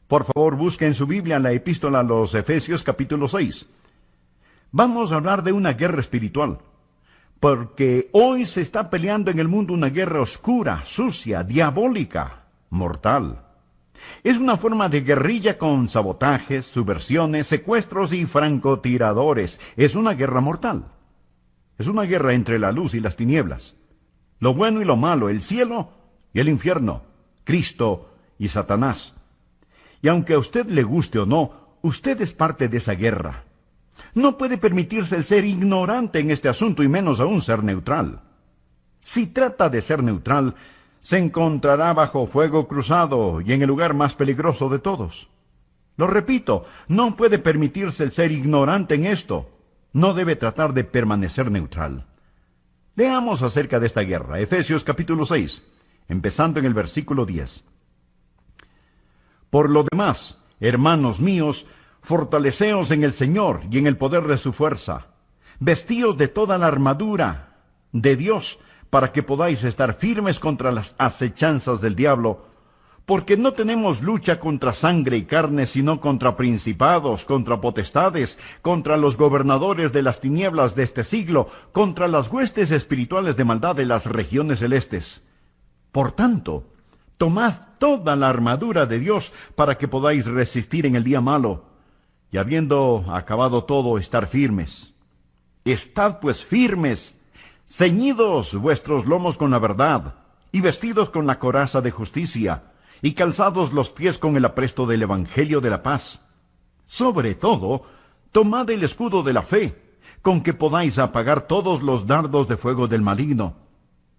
Por favor, busque en su Biblia la epístola a los Efesios capítulo 6. Vamos a hablar de una guerra espiritual, porque hoy se está peleando en el mundo una guerra oscura, sucia, diabólica, mortal. Es una forma de guerrilla con sabotajes, subversiones, secuestros y francotiradores. Es una guerra mortal. Es una guerra entre la luz y las tinieblas, lo bueno y lo malo, el cielo y el infierno, Cristo y Satanás. Y aunque a usted le guste o no, usted es parte de esa guerra. No puede permitirse el ser ignorante en este asunto y menos aún ser neutral. Si trata de ser neutral, se encontrará bajo fuego cruzado y en el lugar más peligroso de todos. Lo repito, no puede permitirse el ser ignorante en esto. No debe tratar de permanecer neutral. Leamos acerca de esta guerra, Efesios capítulo 6, empezando en el versículo 10. Por lo demás, hermanos míos, fortaleceos en el Señor y en el poder de su fuerza. Vestíos de toda la armadura de Dios, para que podáis estar firmes contra las acechanzas del diablo, porque no tenemos lucha contra sangre y carne, sino contra principados, contra potestades, contra los gobernadores de las tinieblas de este siglo, contra las huestes espirituales de maldad de las regiones celestes. Por tanto, tomad toda la armadura de Dios para que podáis resistir en el día malo, y habiendo acabado todo, estar firmes. Estad pues firmes, ceñidos vuestros lomos con la verdad, y vestidos con la coraza de justicia, y calzados los pies con el apresto del Evangelio de la paz. Sobre todo, tomad el escudo de la fe, con que podáis apagar todos los dardos de fuego del maligno.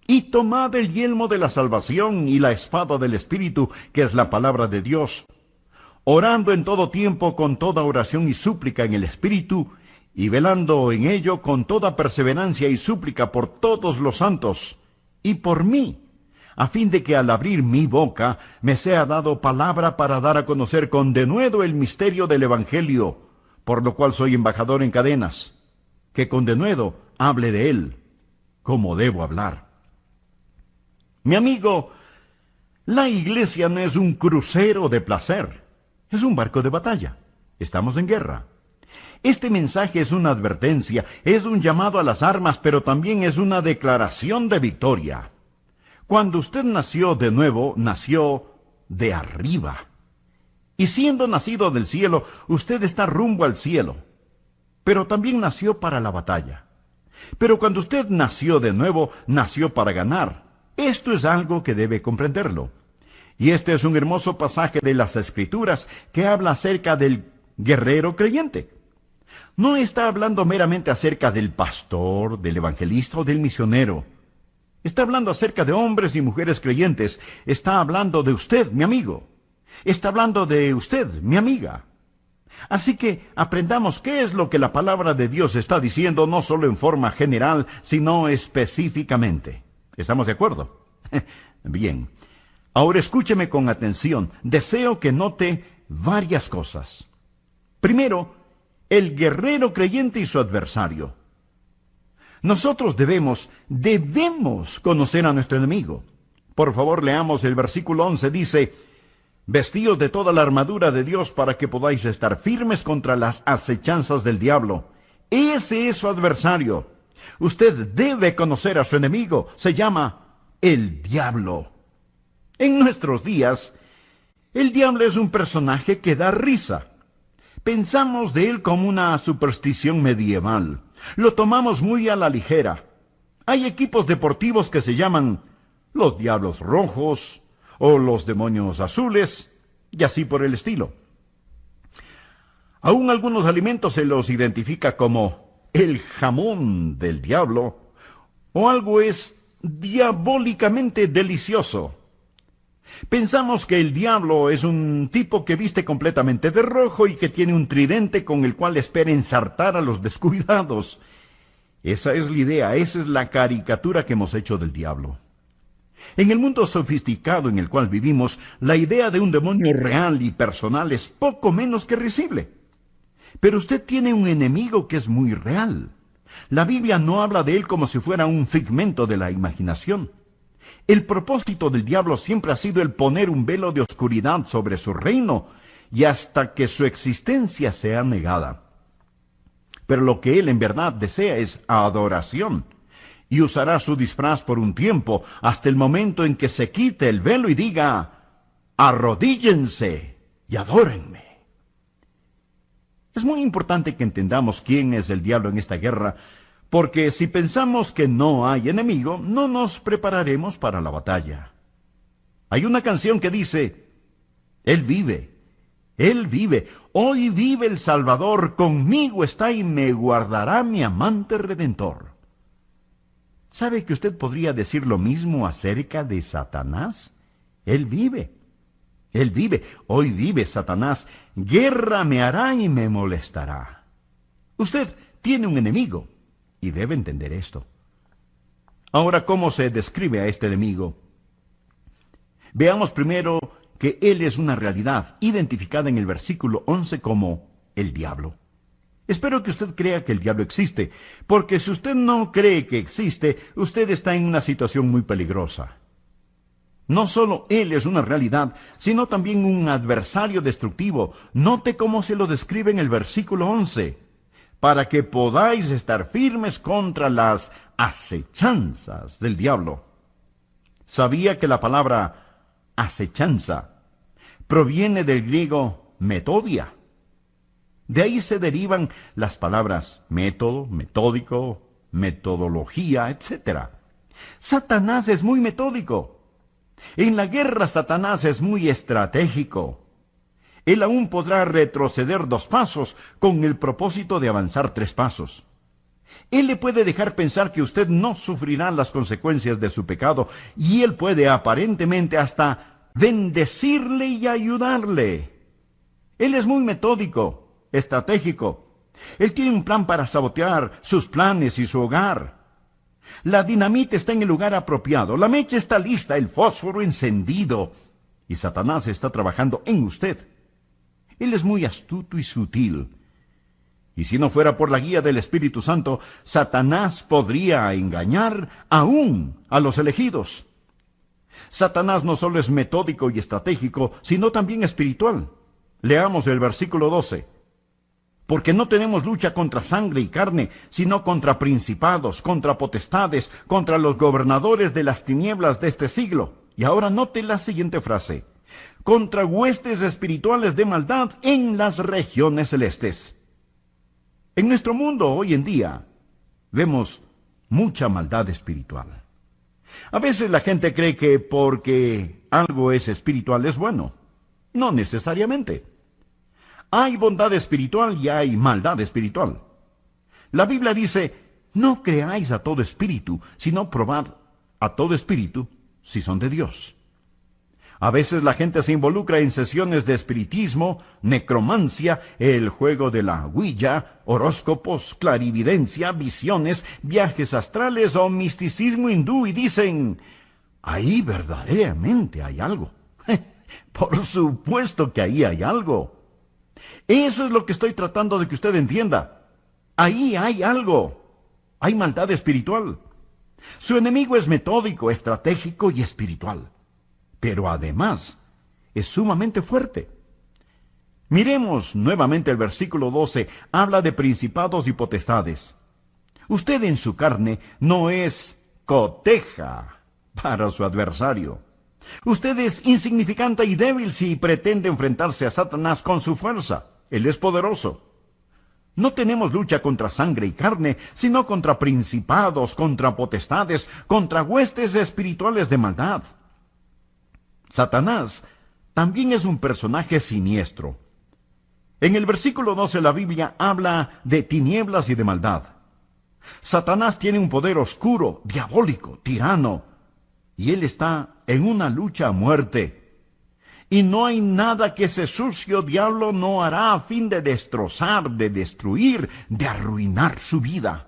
Y tomad el yelmo de la salvación y la espada del Espíritu, que es la palabra de Dios, orando en todo tiempo con toda oración y súplica en el Espíritu, y velando en ello con toda perseverancia y súplica por todos los santos, y por mí, a fin de que al abrir mi boca me sea dado palabra para dar a conocer con denuedo el misterio del Evangelio, por lo cual soy embajador en cadenas, que con denuedo hable de él, como debo hablar. Mi amigo, la iglesia no es un crucero de placer, es un barco de batalla. Estamos en guerra. Este mensaje es una advertencia, es un llamado a las armas, pero también es una declaración de victoria. Cuando usted nació de nuevo, nació de arriba. Y siendo nacido del cielo, usted está rumbo al cielo. Pero también nació para la batalla. Pero cuando usted nació de nuevo, nació para ganar. Esto es algo que debe comprenderlo. Y este es un hermoso pasaje de las Escrituras que habla acerca del guerrero creyente. No está hablando meramente acerca del pastor, del evangelista o del misionero. Está hablando acerca de hombres y mujeres creyentes. Está hablando de usted, mi amigo. Está hablando de usted, mi amiga. Así que aprendamos qué es lo que la palabra de Dios está diciendo, no solo en forma general, sino específicamente. ¿Estamos de acuerdo? Bien. Ahora escúcheme con atención. Deseo que note varias cosas. Primero, el guerrero creyente y su adversario. Nosotros debemos conocer a nuestro enemigo. Por favor, leamos el versículo 11. Dice, vestíos de toda la armadura de Dios para que podáis estar firmes contra las acechanzas del diablo. Ese es su adversario. Usted debe conocer a su enemigo. Se llama el diablo. En nuestros días, el diablo es un personaje que da risa. Pensamos de él como una superstición medieval. Lo tomamos muy a la ligera. Hay equipos deportivos que se llaman los Diablos Rojos o los Demonios Azules, y así por el estilo. Aún algunos alimentos se los identifica como el jamón del diablo, o algo es diabólicamente delicioso. Pensamos que el diablo es un tipo que viste completamente de rojo y que tiene un tridente con el cual espera ensartar a los descuidados. Esa es la idea, esa es la caricatura que hemos hecho del diablo. En el mundo sofisticado en el cual vivimos, la idea de un demonio real y personal es poco menos que risible. Pero usted tiene un enemigo que es muy real. La Biblia no habla de él como si fuera un figmento de la imaginación. El propósito del diablo siempre ha sido el poner un velo de oscuridad sobre su reino y hasta que su existencia sea negada. Pero lo que él en verdad desea es adoración, y usará su disfraz por un tiempo, hasta el momento en que se quite el velo y diga: arrodíllense y adórenme. Es muy importante que entendamos quién es el diablo en esta guerra, porque si pensamos que no hay enemigo, no nos prepararemos para la batalla. Hay una canción que dice: Él vive, hoy vive el Salvador, conmigo está y me guardará mi amante Redentor. ¿Sabe que usted podría decir lo mismo acerca de Satanás? Él vive, hoy vive Satanás, guerra me hará y me molestará. Usted tiene un enemigo, y debe entender esto. Ahora, ¿cómo se describe a este enemigo? Veamos primero que él es una realidad, identificada en el versículo 11 como el diablo. Espero que usted crea que el diablo existe, porque si usted no cree que existe, usted está en una situación muy peligrosa. No solo él es una realidad, sino también un adversario destructivo. Note cómo se lo describe en el versículo 11. Para que podáis estar firmes contra las acechanzas del diablo. ¿Sabía que la palabra acechanza proviene del griego metodia? De ahí se derivan las palabras método, metódico, metodología, etc. Satanás es muy metódico. En la guerra Satanás es muy estratégico. Él aún podrá retroceder 2 pasos con el propósito de avanzar 3 pasos. Él le puede dejar pensar que usted no sufrirá las consecuencias de su pecado, y él puede aparentemente hasta bendecirle y ayudarle. Él es muy metódico, estratégico. Él tiene un plan para sabotear sus planes y su hogar. La dinamita está en el lugar apropiado, la mecha está lista, el fósforo encendido, y Satanás está trabajando en usted. Él es muy astuto y sutil. Y si no fuera por la guía del Espíritu Santo, Satanás podría engañar aún a los elegidos. Satanás no solo es metódico y estratégico, sino también espiritual. Leamos el versículo 12. Porque no tenemos lucha contra sangre y carne, sino contra principados, contra potestades, contra los gobernadores de las tinieblas de este siglo. Y ahora note la siguiente frase: contra huestes espirituales de maldad en las regiones celestes. En nuestro mundo hoy en día vemos mucha maldad espiritual. A veces la gente cree que porque algo es espiritual es bueno. No necesariamente. Hay bondad espiritual y hay maldad espiritual. La Biblia dice: no creáis a todo espíritu, sino probad a todo espíritu si son de Dios. A veces la gente se involucra en sesiones de espiritismo, necromancia, el juego de la ouija, horóscopos, clarividencia, visiones, viajes astrales o misticismo hindú y dicen: ahí verdaderamente hay algo. Por supuesto que ahí hay algo. Eso es lo que estoy tratando de que usted entienda. Ahí hay algo. Hay maldad espiritual. Su enemigo es metódico, estratégico y espiritual. Pero además es sumamente fuerte. Miremos nuevamente el versículo 12. Habla de principados y potestades. Usted en su carne no es coteja para su adversario. Usted es insignificante y débil si pretende enfrentarse a Satanás con su fuerza. Él es poderoso. No tenemos lucha contra sangre y carne, sino contra principados, contra potestades, contra huestes espirituales de maldad. Satanás también es un personaje siniestro. En el versículo 12 la Biblia habla de tinieblas y de maldad. Satanás tiene un poder oscuro, diabólico, tirano, y él está en una lucha a muerte. Y no hay nada que ese sucio diablo no hará a fin de destrozar, de destruir, de arruinar su vida.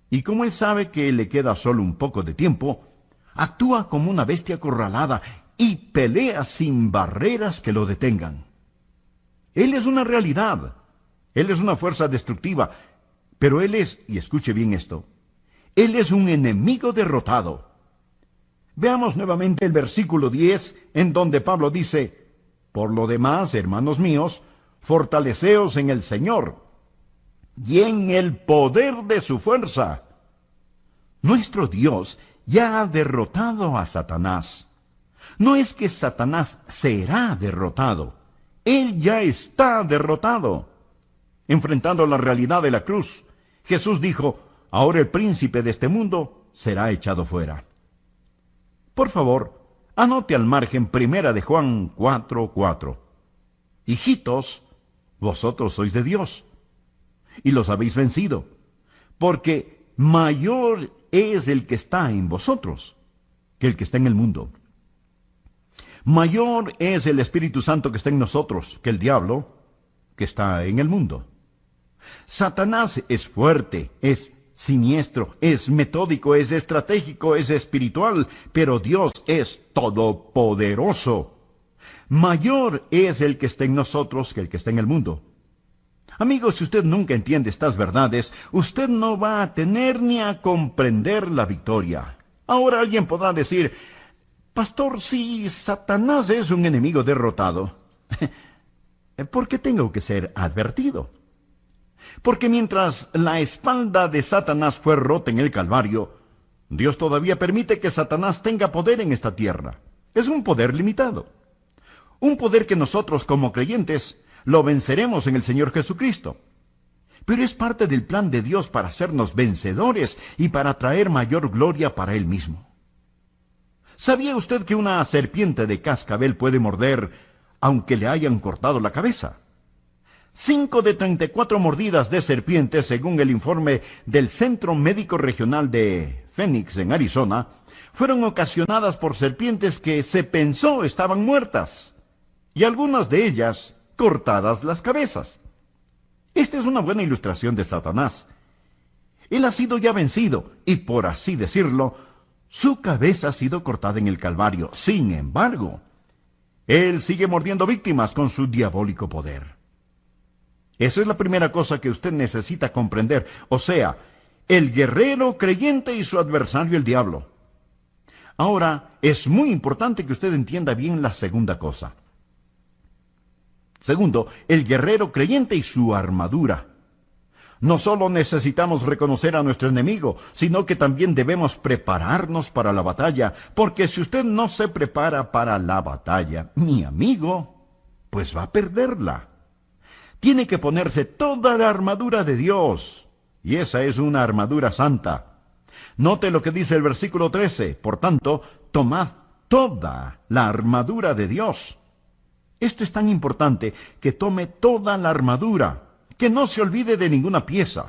Y como él sabe que le queda solo un poco de tiempo, actúa como una bestia acorralada y pelea sin barreras que lo detengan. Él es una realidad. Él es una fuerza destructiva. Pero él es, y escuche bien esto, él es un enemigo derrotado. Veamos nuevamente el versículo 10, en donde Pablo dice: Por lo demás, hermanos míos, fortaleceos en el Señor y en el poder de su fuerza. Nuestro Dios ya ha derrotado a Satanás. No es que Satanás será derrotado. Él ya está derrotado. Enfrentando la realidad de la cruz, Jesús dijo, ahora el príncipe de este mundo será echado fuera. Por favor, anote al margen 1 de Juan 4:4. Hijitos, vosotros sois de Dios, y los habéis vencido, porque mayor es el que está en vosotros que el que está en el mundo. Mayor es el Espíritu Santo que está en nosotros que el diablo que está en el mundo. Satanás es fuerte, es siniestro, es metódico, es estratégico, es espiritual, pero Dios es todopoderoso. Mayor es el que está en nosotros que el que está en el mundo. Amigos, si usted nunca entiende estas verdades, usted no va a tener ni a comprender la victoria. Ahora alguien podrá decir, pastor, si Satanás es un enemigo derrotado, ¿por qué tengo que ser advertido? Porque mientras la espalda de Satanás fue rota en el Calvario, Dios todavía permite que Satanás tenga poder en esta tierra. Es un poder limitado. Un poder que nosotros como creyentes lo venceremos en el Señor Jesucristo. Pero es parte del plan de Dios para hacernos vencedores y para traer mayor gloria para Él mismo. ¿Sabía usted que una serpiente de cascabel puede morder aunque le hayan cortado la cabeza? 5 de 34 mordidas de serpientes, según el informe del Centro Médico Regional de Phoenix, en Arizona, fueron ocasionadas por serpientes que se pensó estaban muertas, y algunas de ellas cortadas las cabezas. Esta es una buena ilustración de Satanás. Él ha sido ya vencido, y por así decirlo, su cabeza ha sido cortada en el Calvario. Sin embargo, él sigue mordiendo víctimas con su diabólico poder. Esa es la primera cosa que usted necesita comprender. O sea, el guerrero creyente y su adversario el diablo. Ahora, es muy importante que usted entienda bien la segunda cosa. Segundo, el guerrero creyente y su armadura. No solo necesitamos reconocer a nuestro enemigo, sino que también debemos prepararnos para la batalla, porque si usted no se prepara para la batalla, mi amigo, pues va a perderla. Tiene que ponerse toda la armadura de Dios, y esa es una armadura santa. Note lo que dice el versículo 13, por tanto, tomad toda la armadura de Dios. Esto es tan importante que tome toda la armadura, que no se olvide de ninguna pieza.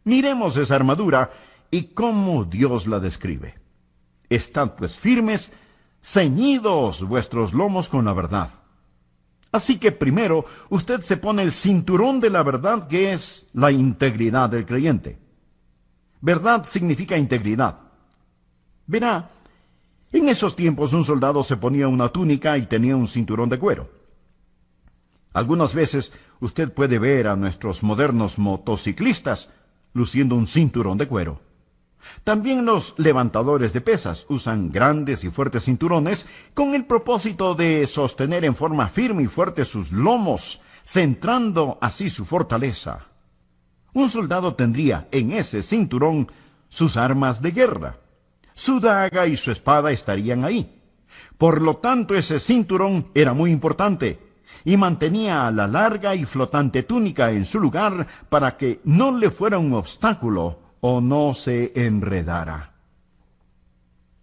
Miremos esa armadura y cómo Dios la describe. Estad pues firmes, ceñidos vuestros lomos con la verdad. Así que primero usted se pone el cinturón de la verdad, que es la integridad del creyente. Verdad significa integridad. Verá, en esos tiempos un soldado se ponía una túnica y tenía un cinturón de cuero. Algunas veces usted puede ver a nuestros modernos motociclistas luciendo un cinturón de cuero. También los levantadores de pesas usan grandes y fuertes cinturones con el propósito de sostener en forma firme y fuerte sus lomos, centrando así su fortaleza. Un soldado tendría en ese cinturón sus armas de guerra. Su daga y su espada estarían ahí. Por lo tanto, ese cinturón era muy importante y mantenía la larga y flotante túnica en su lugar para que no le fuera un obstáculo o no se enredara.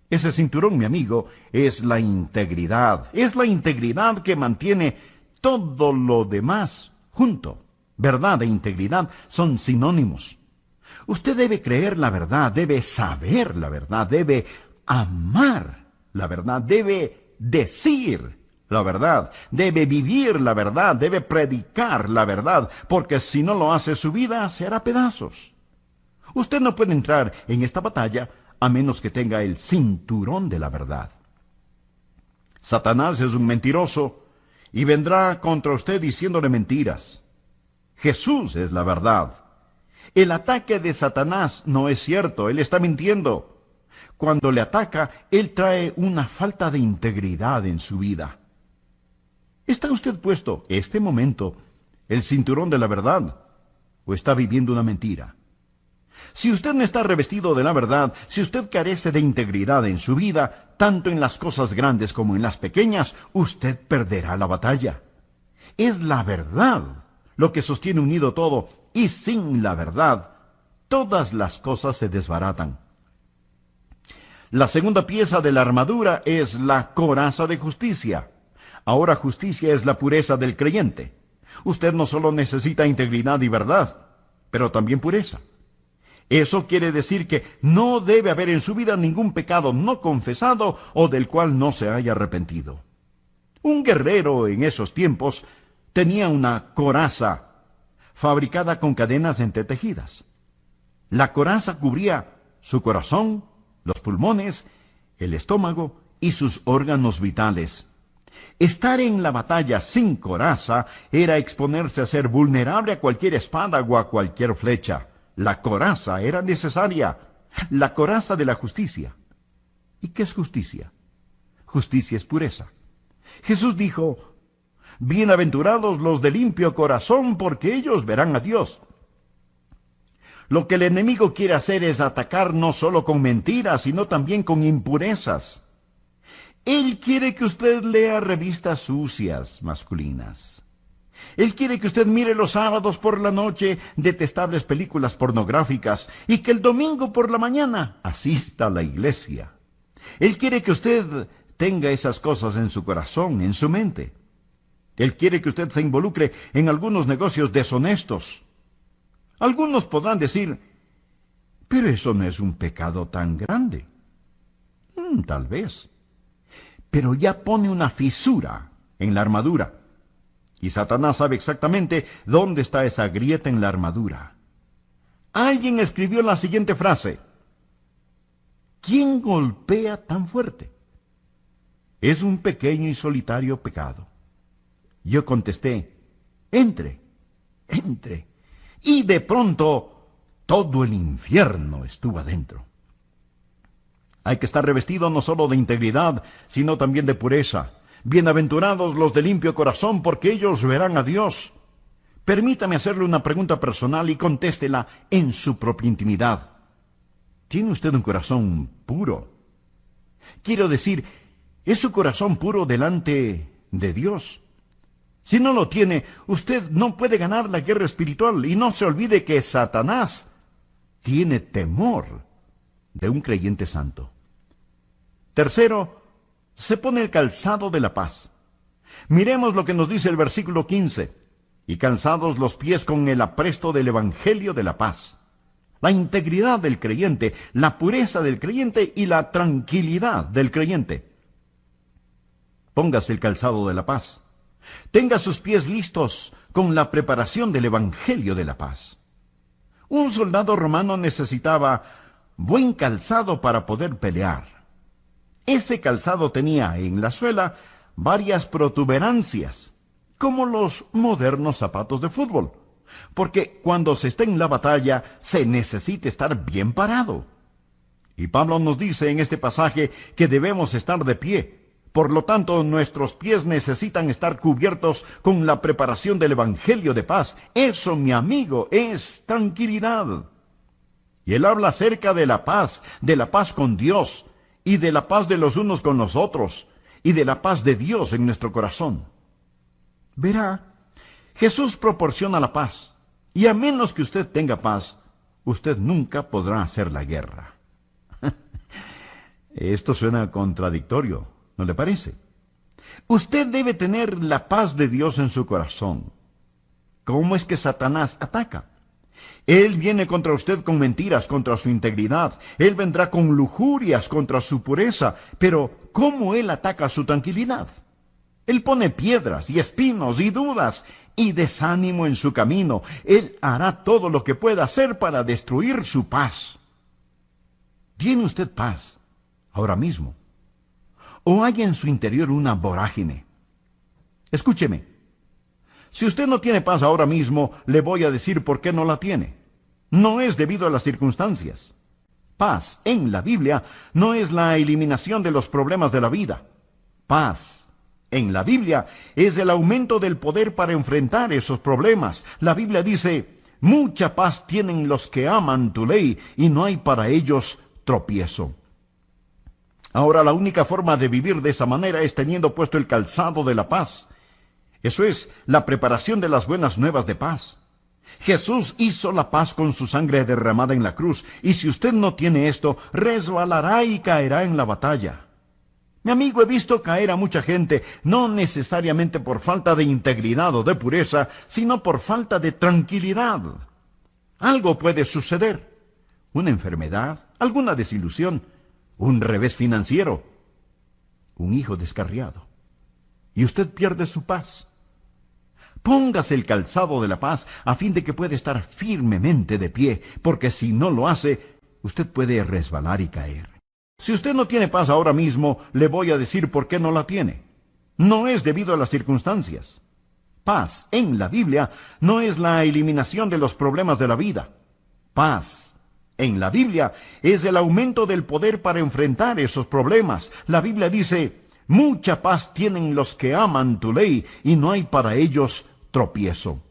Ese cinturón, mi amigo, es la integridad. Es la integridad que mantiene todo lo demás junto. Verdad e integridad son sinónimos. Usted debe creer la verdad, debe saber la verdad, debe amar la verdad, debe decir la verdad, debe vivir la verdad, debe predicar la verdad, porque si no lo hace, su vida se hará pedazos. Usted no puede entrar en esta batalla a menos que tenga el cinturón de la verdad. Satanás es un mentiroso y vendrá contra usted diciéndole mentiras. Jesús es la verdad. El ataque de Satanás no es cierto, él está mintiendo. Cuando le ataca, él trae una falta de integridad en su vida. ¿Está usted puesto este momento el cinturón de la verdad o está viviendo una mentira? Si usted no está revestido de la verdad, si usted carece de integridad en su vida, tanto en las cosas grandes como en las pequeñas, usted perderá la batalla. Es la verdad lo que sostiene unido todo, y sin la verdad, todas las cosas se desbaratan. La segunda pieza de la armadura es la coraza de justicia. Ahora justicia es la pureza del creyente. Usted no solo necesita integridad y verdad, pero también pureza. Eso quiere decir que no debe haber en su vida ningún pecado no confesado o del cual no se haya arrepentido. Un guerrero en esos tiempos tenía una coraza fabricada con cadenas entretejidas. La coraza cubría su corazón, los pulmones, el estómago y sus órganos vitales. Estar en la batalla sin coraza era exponerse a ser vulnerable a cualquier espada o a cualquier flecha. La coraza era necesaria, la coraza de la justicia. ¿Y qué es justicia? Justicia es pureza. Jesús dijo: bienaventurados los de limpio corazón, porque ellos verán a Dios. Lo que el enemigo quiere hacer es atacar no solo con mentiras, sino también con impurezas. Él quiere que usted lea revistas sucias masculinas. Él quiere que usted mire los sábados por la noche detestables películas pornográficas y que el domingo por la mañana asista a la iglesia. Él quiere que usted tenga esas cosas en su corazón, en su mente. Él quiere que usted se involucre en algunos negocios deshonestos. Algunos podrán decir: pero eso no es un pecado tan grande. Tal vez. Pero ya pone una fisura en la armadura. Y Satanás sabe exactamente dónde está esa grieta en la armadura. Alguien escribió la siguiente frase: ¿quién golpea tan fuerte? Es un pequeño y solitario pecado. Yo contesté: entre, entre. Y de pronto todo el infierno estuvo adentro. Hay que estar revestido no solo de integridad, sino también de pureza. Bienaventurados los de limpio corazón, porque ellos verán a Dios. Permítame hacerle una pregunta personal y contéstela en su propia intimidad. ¿Tiene usted un corazón puro? Quiero decir, ¿es su corazón puro delante de Dios? Si no lo tiene, usted no puede ganar la guerra espiritual. Y no se olvide que Satanás tiene temor de un creyente santo. Tercero, se pone el calzado de la paz. Miremos lo que nos dice el versículo 15. Y calzados los pies con el apresto del evangelio de la paz. La integridad del creyente, la pureza del creyente y la tranquilidad del creyente. Póngase el calzado de la paz. Tenga sus pies listos con la preparación del evangelio de la paz. Un soldado romano necesitaba buen calzado para poder pelear. Ese calzado tenía en la suela varias protuberancias, como los modernos zapatos de fútbol, porque cuando se está en la batalla se necesita estar bien parado. Y Pablo nos dice en este pasaje que debemos estar de pie. Por lo tanto, nuestros pies necesitan estar cubiertos con la preparación del evangelio de paz. Eso, mi amigo, es tranquilidad. Y él habla acerca de la paz con Dios, y de la paz de los unos con los otros, y de la paz de Dios en nuestro corazón. Verá, Jesús proporciona la paz, y a menos que usted tenga paz, usted nunca podrá hacer la guerra. Esto suena contradictorio, ¿no le parece? Usted debe tener la paz de Dios en su corazón. ¿Cómo es que Satanás ataca? Él viene contra usted con mentiras, contra su integridad. Él vendrá con lujurias contra su pureza. Pero, ¿cómo él ataca su tranquilidad? Él pone piedras y espinos y dudas y desánimo en su camino. Él hará todo lo que pueda hacer para destruir su paz. ¿Tiene usted paz ahora mismo? ¿O hay en su interior una vorágine? Escúcheme. Si usted no tiene paz ahora mismo, le voy a decir por qué no la tiene. No es debido a las circunstancias. Paz en la Biblia no es la eliminación de los problemas de la vida. Paz en la Biblia es el aumento del poder para enfrentar esos problemas. La Biblia dice, mucha paz tienen los que aman tu ley y no hay para ellos tropiezo. Ahora la única forma de vivir de esa manera es teniendo puesto el calzado de la paz. Eso es la preparación de las buenas nuevas de paz. Jesús hizo la paz con su sangre derramada en la cruz, y si usted no tiene esto, resbalará y caerá en la batalla. Mi amigo, he visto caer a mucha gente, no necesariamente por falta de integridad o de pureza, sino por falta de tranquilidad. Algo puede suceder. Una enfermedad, alguna desilusión, un revés financiero, un hijo descarriado. Y usted pierde su paz. Póngase el calzado de la paz a fin de que pueda estar firmemente de pie, porque si no lo hace, usted puede resbalar y caer. Si usted no tiene paz ahora mismo, le voy a decir por qué no la tiene. No es debido a las circunstancias. Paz en la Biblia no es la eliminación de los problemas de la vida. Paz en la Biblia es el aumento del poder para enfrentar esos problemas. La Biblia dice, mucha paz tienen los que aman tu ley y no hay para ellos tropiezo.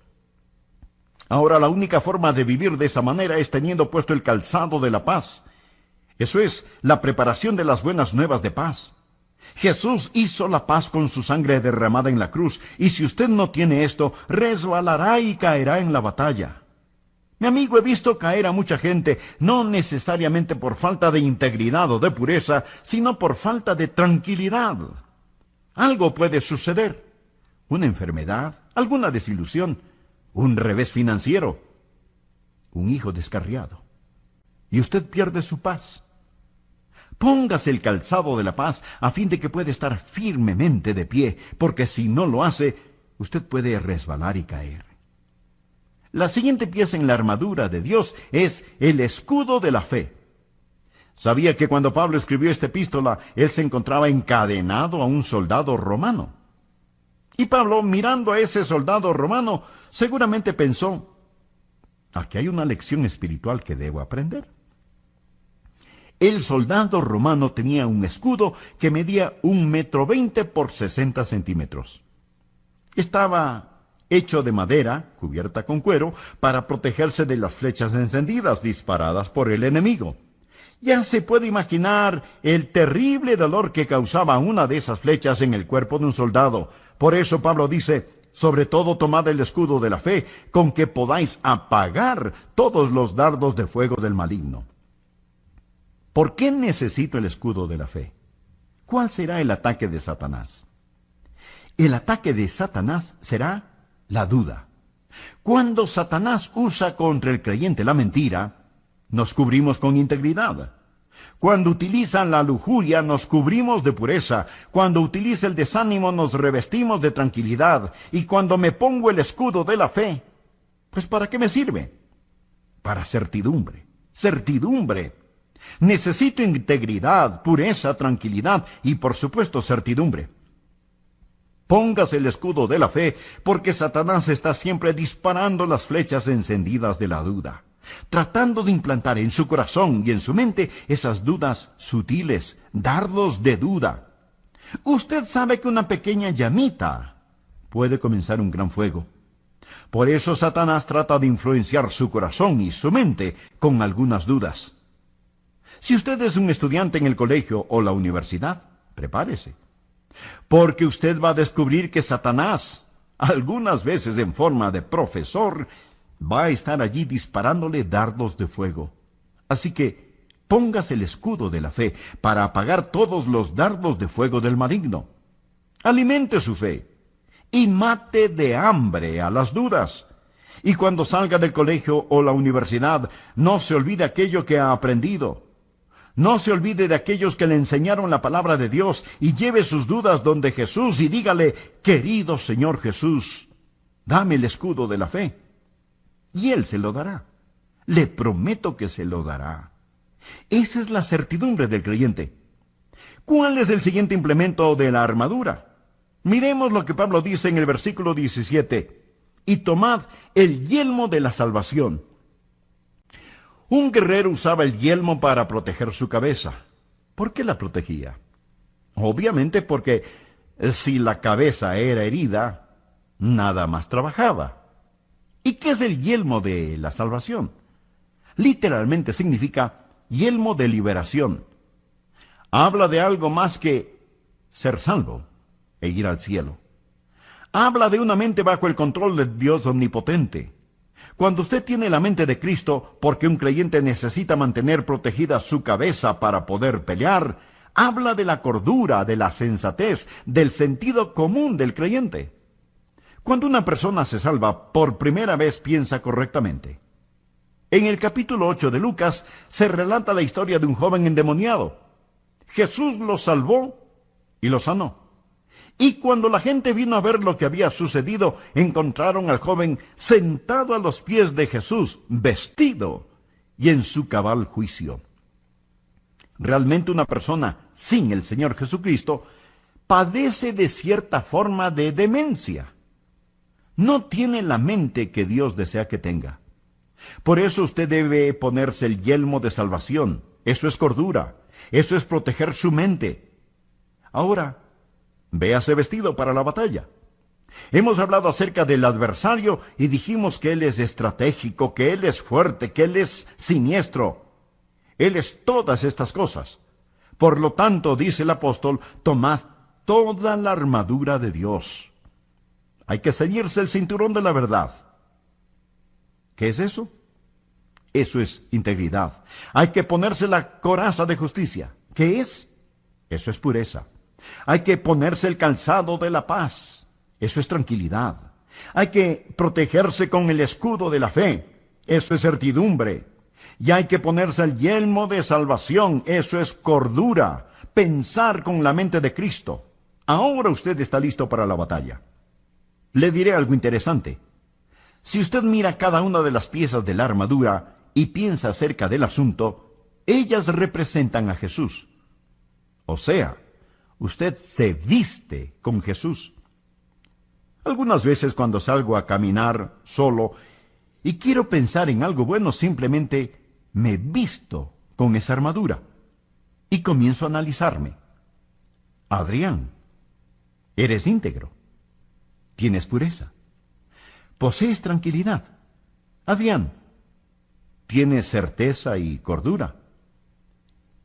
Ahora la única forma de vivir de esa manera es teniendo puesto el calzado de la paz. Eso es la preparación de las buenas nuevas de paz. Jesús hizo la paz con su sangre derramada en la cruz, y si usted no tiene esto, resbalará y caerá en la batalla. Mi amigo, he visto caer a mucha gente, no necesariamente por falta de integridad o de pureza, sino por falta de tranquilidad. Algo puede suceder. Una enfermedad, alguna desilusión, un revés financiero, un hijo descarriado. Y usted pierde su paz. Póngase el calzado de la paz a fin de que pueda estar firmemente de pie, porque si no lo hace, usted puede resbalar y caer. La siguiente pieza en la armadura de Dios es el escudo de la fe. ¿Sabía que cuando Pablo escribió esta epístola, él se encontraba encadenado a un soldado romano? Y Pablo, mirando a ese soldado romano, seguramente pensó, aquí hay una lección espiritual que debo aprender. El soldado romano tenía un escudo que medía 1,20 m por 60 centímetros. Estaba hecho de madera, cubierta con cuero, para protegerse de las flechas encendidas disparadas por el enemigo. Ya se puede imaginar el terrible dolor que causaba una de esas flechas en el cuerpo de un soldado. Por eso Pablo dice, sobre todo tomad el escudo de la fe, con que podáis apagar todos los dardos de fuego del maligno. ¿Por qué necesito el escudo de la fe? ¿Cuál será el ataque de Satanás? El ataque de Satanás será la duda. Cuando Satanás usa contra el creyente la mentira, nos cubrimos con integridad. Cuando utiliza la lujuria, nos cubrimos de pureza. Cuando utiliza el desánimo, nos revestimos de tranquilidad. Y cuando me pongo el escudo de la fe, pues ¿para qué me sirve? Para certidumbre. Certidumbre. Necesito integridad, pureza, tranquilidad y, por supuesto, certidumbre. Póngase el escudo de la fe, porque Satanás está siempre disparando las flechas encendidas de la duda, tratando de implantar en su corazón y en su mente esas dudas sutiles, dardos de duda. Usted sabe que una pequeña llamita puede comenzar un gran fuego. Por eso Satanás trata de influenciar su corazón y su mente con algunas dudas. Si usted es un estudiante en el colegio o la universidad, prepárese, porque usted va a descubrir que Satanás, algunas veces en forma de profesor, va a estar allí disparándole dardos de fuego. Así que póngase el escudo de la fe para apagar todos los dardos de fuego del maligno. Alimente su fe y mate de hambre a las dudas. Y cuando salga del colegio o la universidad, no se olvide aquello que ha aprendido. No se olvide de aquellos que le enseñaron la palabra de Dios y lleve sus dudas donde Jesús y dígale, querido Señor Jesús, dame el escudo de la fe. Y Él se lo dará. Le prometo que se lo dará. Esa es la certidumbre del creyente. ¿Cuál es el siguiente implemento de la armadura? Miremos lo que Pablo dice en el versículo 17. Y tomad el yelmo de la salvación. Un guerrero usaba el yelmo para proteger su cabeza. ¿Por qué la protegía? Obviamente porque Si la cabeza era herida, nada más trabajaba. ¿Y qué es el yelmo de la salvación? Literalmente significa yelmo de liberación. Habla de algo más que ser salvo e ir al cielo. Habla de una mente bajo el control de Dios omnipotente. Cuando usted tiene la mente de Cristo, porque un creyente necesita mantener protegida su cabeza para poder pelear, habla de la cordura, de la sensatez, del sentido común del creyente. Cuando una persona se salva, por primera vez piensa correctamente. En el capítulo 8 de Lucas se relata la historia de un joven endemoniado. Jesús lo salvó y lo sanó. Y cuando la gente vino a ver lo que había sucedido, encontraron al joven sentado a los pies de Jesús, vestido y en su cabal juicio. Realmente una persona sin el Señor Jesucristo padece de cierta forma de demencia. No tiene la mente que Dios desea que tenga. Por eso usted debe ponerse el yelmo de salvación. Eso es cordura. Eso es proteger su mente. Ahora, véase vestido para la batalla. Hemos hablado acerca del adversario y dijimos que él es estratégico, que él es fuerte, que él es siniestro. Él es todas estas cosas. Por lo tanto, dice el apóstol, tomad toda la armadura de Dios. Hay que ceñirse el cinturón de la verdad. ¿Qué es eso? Eso es integridad. Hay que ponerse la coraza de justicia. ¿Qué es? Eso es pureza. Hay que ponerse el calzado de la paz. Eso es tranquilidad. Hay que protegerse con el escudo de la fe. Eso es certidumbre. Y hay que ponerse el yelmo de salvación. Eso es cordura. Pensar con la mente de Cristo. Ahora usted está listo para la batalla. Le diré algo interesante. Si usted mira cada una de las piezas de la armadura y piensa acerca del asunto, ellas representan a Jesús. O sea, usted se viste con Jesús. Algunas veces cuando salgo a caminar solo y quiero pensar en algo bueno, simplemente me visto con esa armadura y comienzo a analizarme. Adrián, eres íntegro. Tienes pureza. Posees tranquilidad. Adrián, tienes certeza y cordura.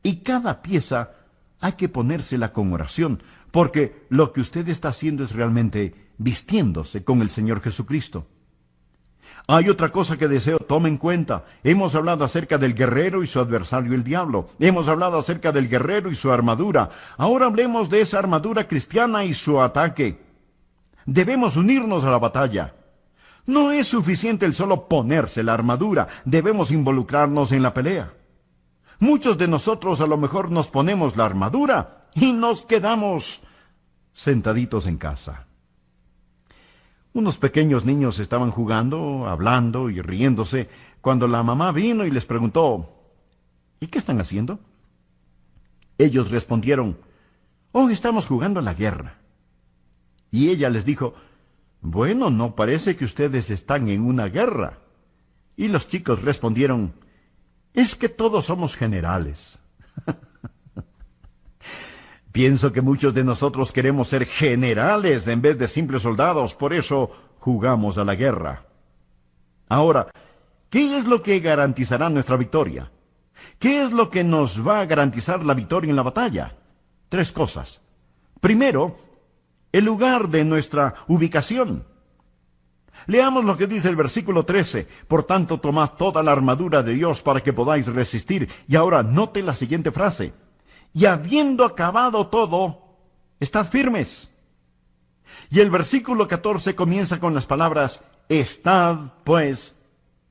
Y cada pieza hay que ponérsela con oración, porque lo que usted está haciendo es realmente vistiéndose con el Señor Jesucristo. Hay otra cosa que deseo tome en cuenta. Hemos hablado acerca del guerrero y su adversario el diablo. Hemos hablado acerca del guerrero y su armadura. Ahora hablemos de esa armadura cristiana y su ataque. Debemos unirnos a la batalla. No es suficiente el solo ponerse la armadura. Debemos involucrarnos en la pelea. Muchos de nosotros a lo mejor nos ponemos la armadura y nos quedamos sentaditos en casa. Unos pequeños niños estaban jugando, hablando y riéndose, cuando la mamá vino y les preguntó, ¿y qué están haciendo? Ellos respondieron, oh, estamos jugando a la guerra. Y ella les dijo, bueno, no parece que ustedes están en una guerra. Y los chicos respondieron, es que todos somos generales. Pienso que muchos de nosotros queremos ser generales en vez de simples soldados, por eso jugamos a la guerra. Ahora, ¿qué es lo que garantizará nuestra victoria? ¿Qué es lo que nos va a garantizar la victoria en la batalla? 3 cosas. Primero, el lugar de nuestra ubicación. Leamos lo que dice el versículo 13. Por tanto, tomad toda la armadura de Dios para que podáis resistir. Y ahora note la siguiente frase. Y habiendo acabado todo, estad firmes. Y el versículo 14 comienza con las palabras, estad pues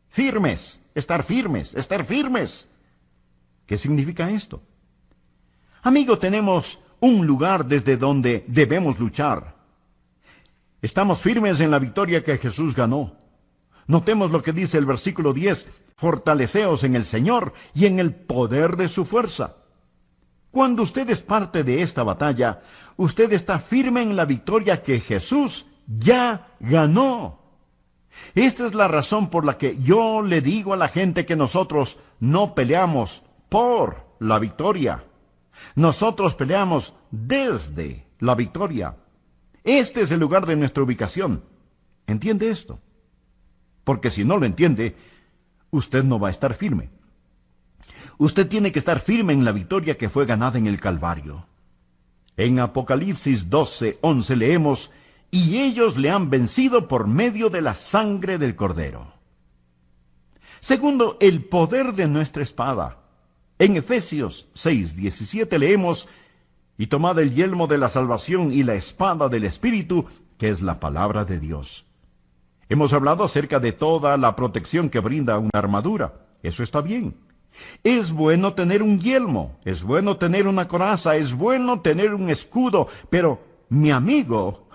firmes, estar firmes, estar firmes. ¿Qué significa esto? Amigo, tenemos un lugar desde donde debemos luchar. Estamos firmes en la victoria que Jesús ganó. Notemos lo que dice el versículo 10, fortaleceos en el Señor y en el poder de su fuerza. Cuando usted es parte de esta batalla, usted está firme en la victoria que Jesús ya ganó. Esta es la razón por la que yo le digo a la gente que nosotros no peleamos por la victoria. Nosotros peleamos desde la victoria. Este es el lugar de nuestra ubicación. ¿Entiende esto? Porque si no lo entiende, usted no va a estar firme. Usted tiene que estar firme en la victoria que fue ganada en el Calvario. En Apocalipsis 12:11 leemos: y ellos le han vencido por medio de la sangre del Cordero. Segundo, el poder de nuestra espada. En Efesios 6:17 leemos: y tomad el yelmo de la salvación y la espada del Espíritu, que es la palabra de Dios. Hemos hablado acerca de toda la protección que brinda una armadura. Eso está bien. Es bueno tener un yelmo, es bueno tener una coraza, es bueno tener un escudo, pero, mi amigo,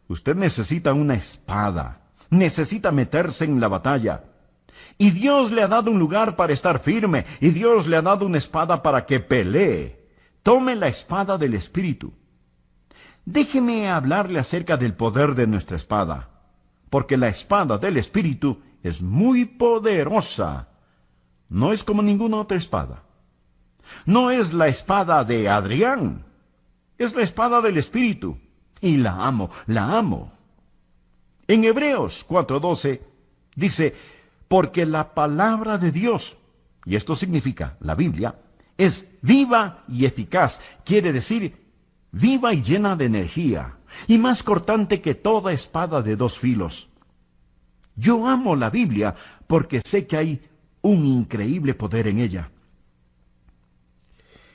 usted necesita una espada, necesita meterse en la batalla. Y Dios le ha dado un lugar para estar firme, y Dios le ha dado una espada para que pelee. Tome la espada del Espíritu. Déjeme hablarle acerca del poder de nuestra espada, porque la espada del Espíritu es muy poderosa. No es como ninguna otra espada. No es la espada de Adrián. Es la espada del Espíritu. Y la amo, la amo. En Hebreos 4:12 dice: porque la palabra de Dios, y esto significa la Biblia, es viva y eficaz. Quiere decir, viva y llena de energía, y más cortante que toda espada de dos filos. Yo amo la Biblia porque sé que hay un increíble poder en ella.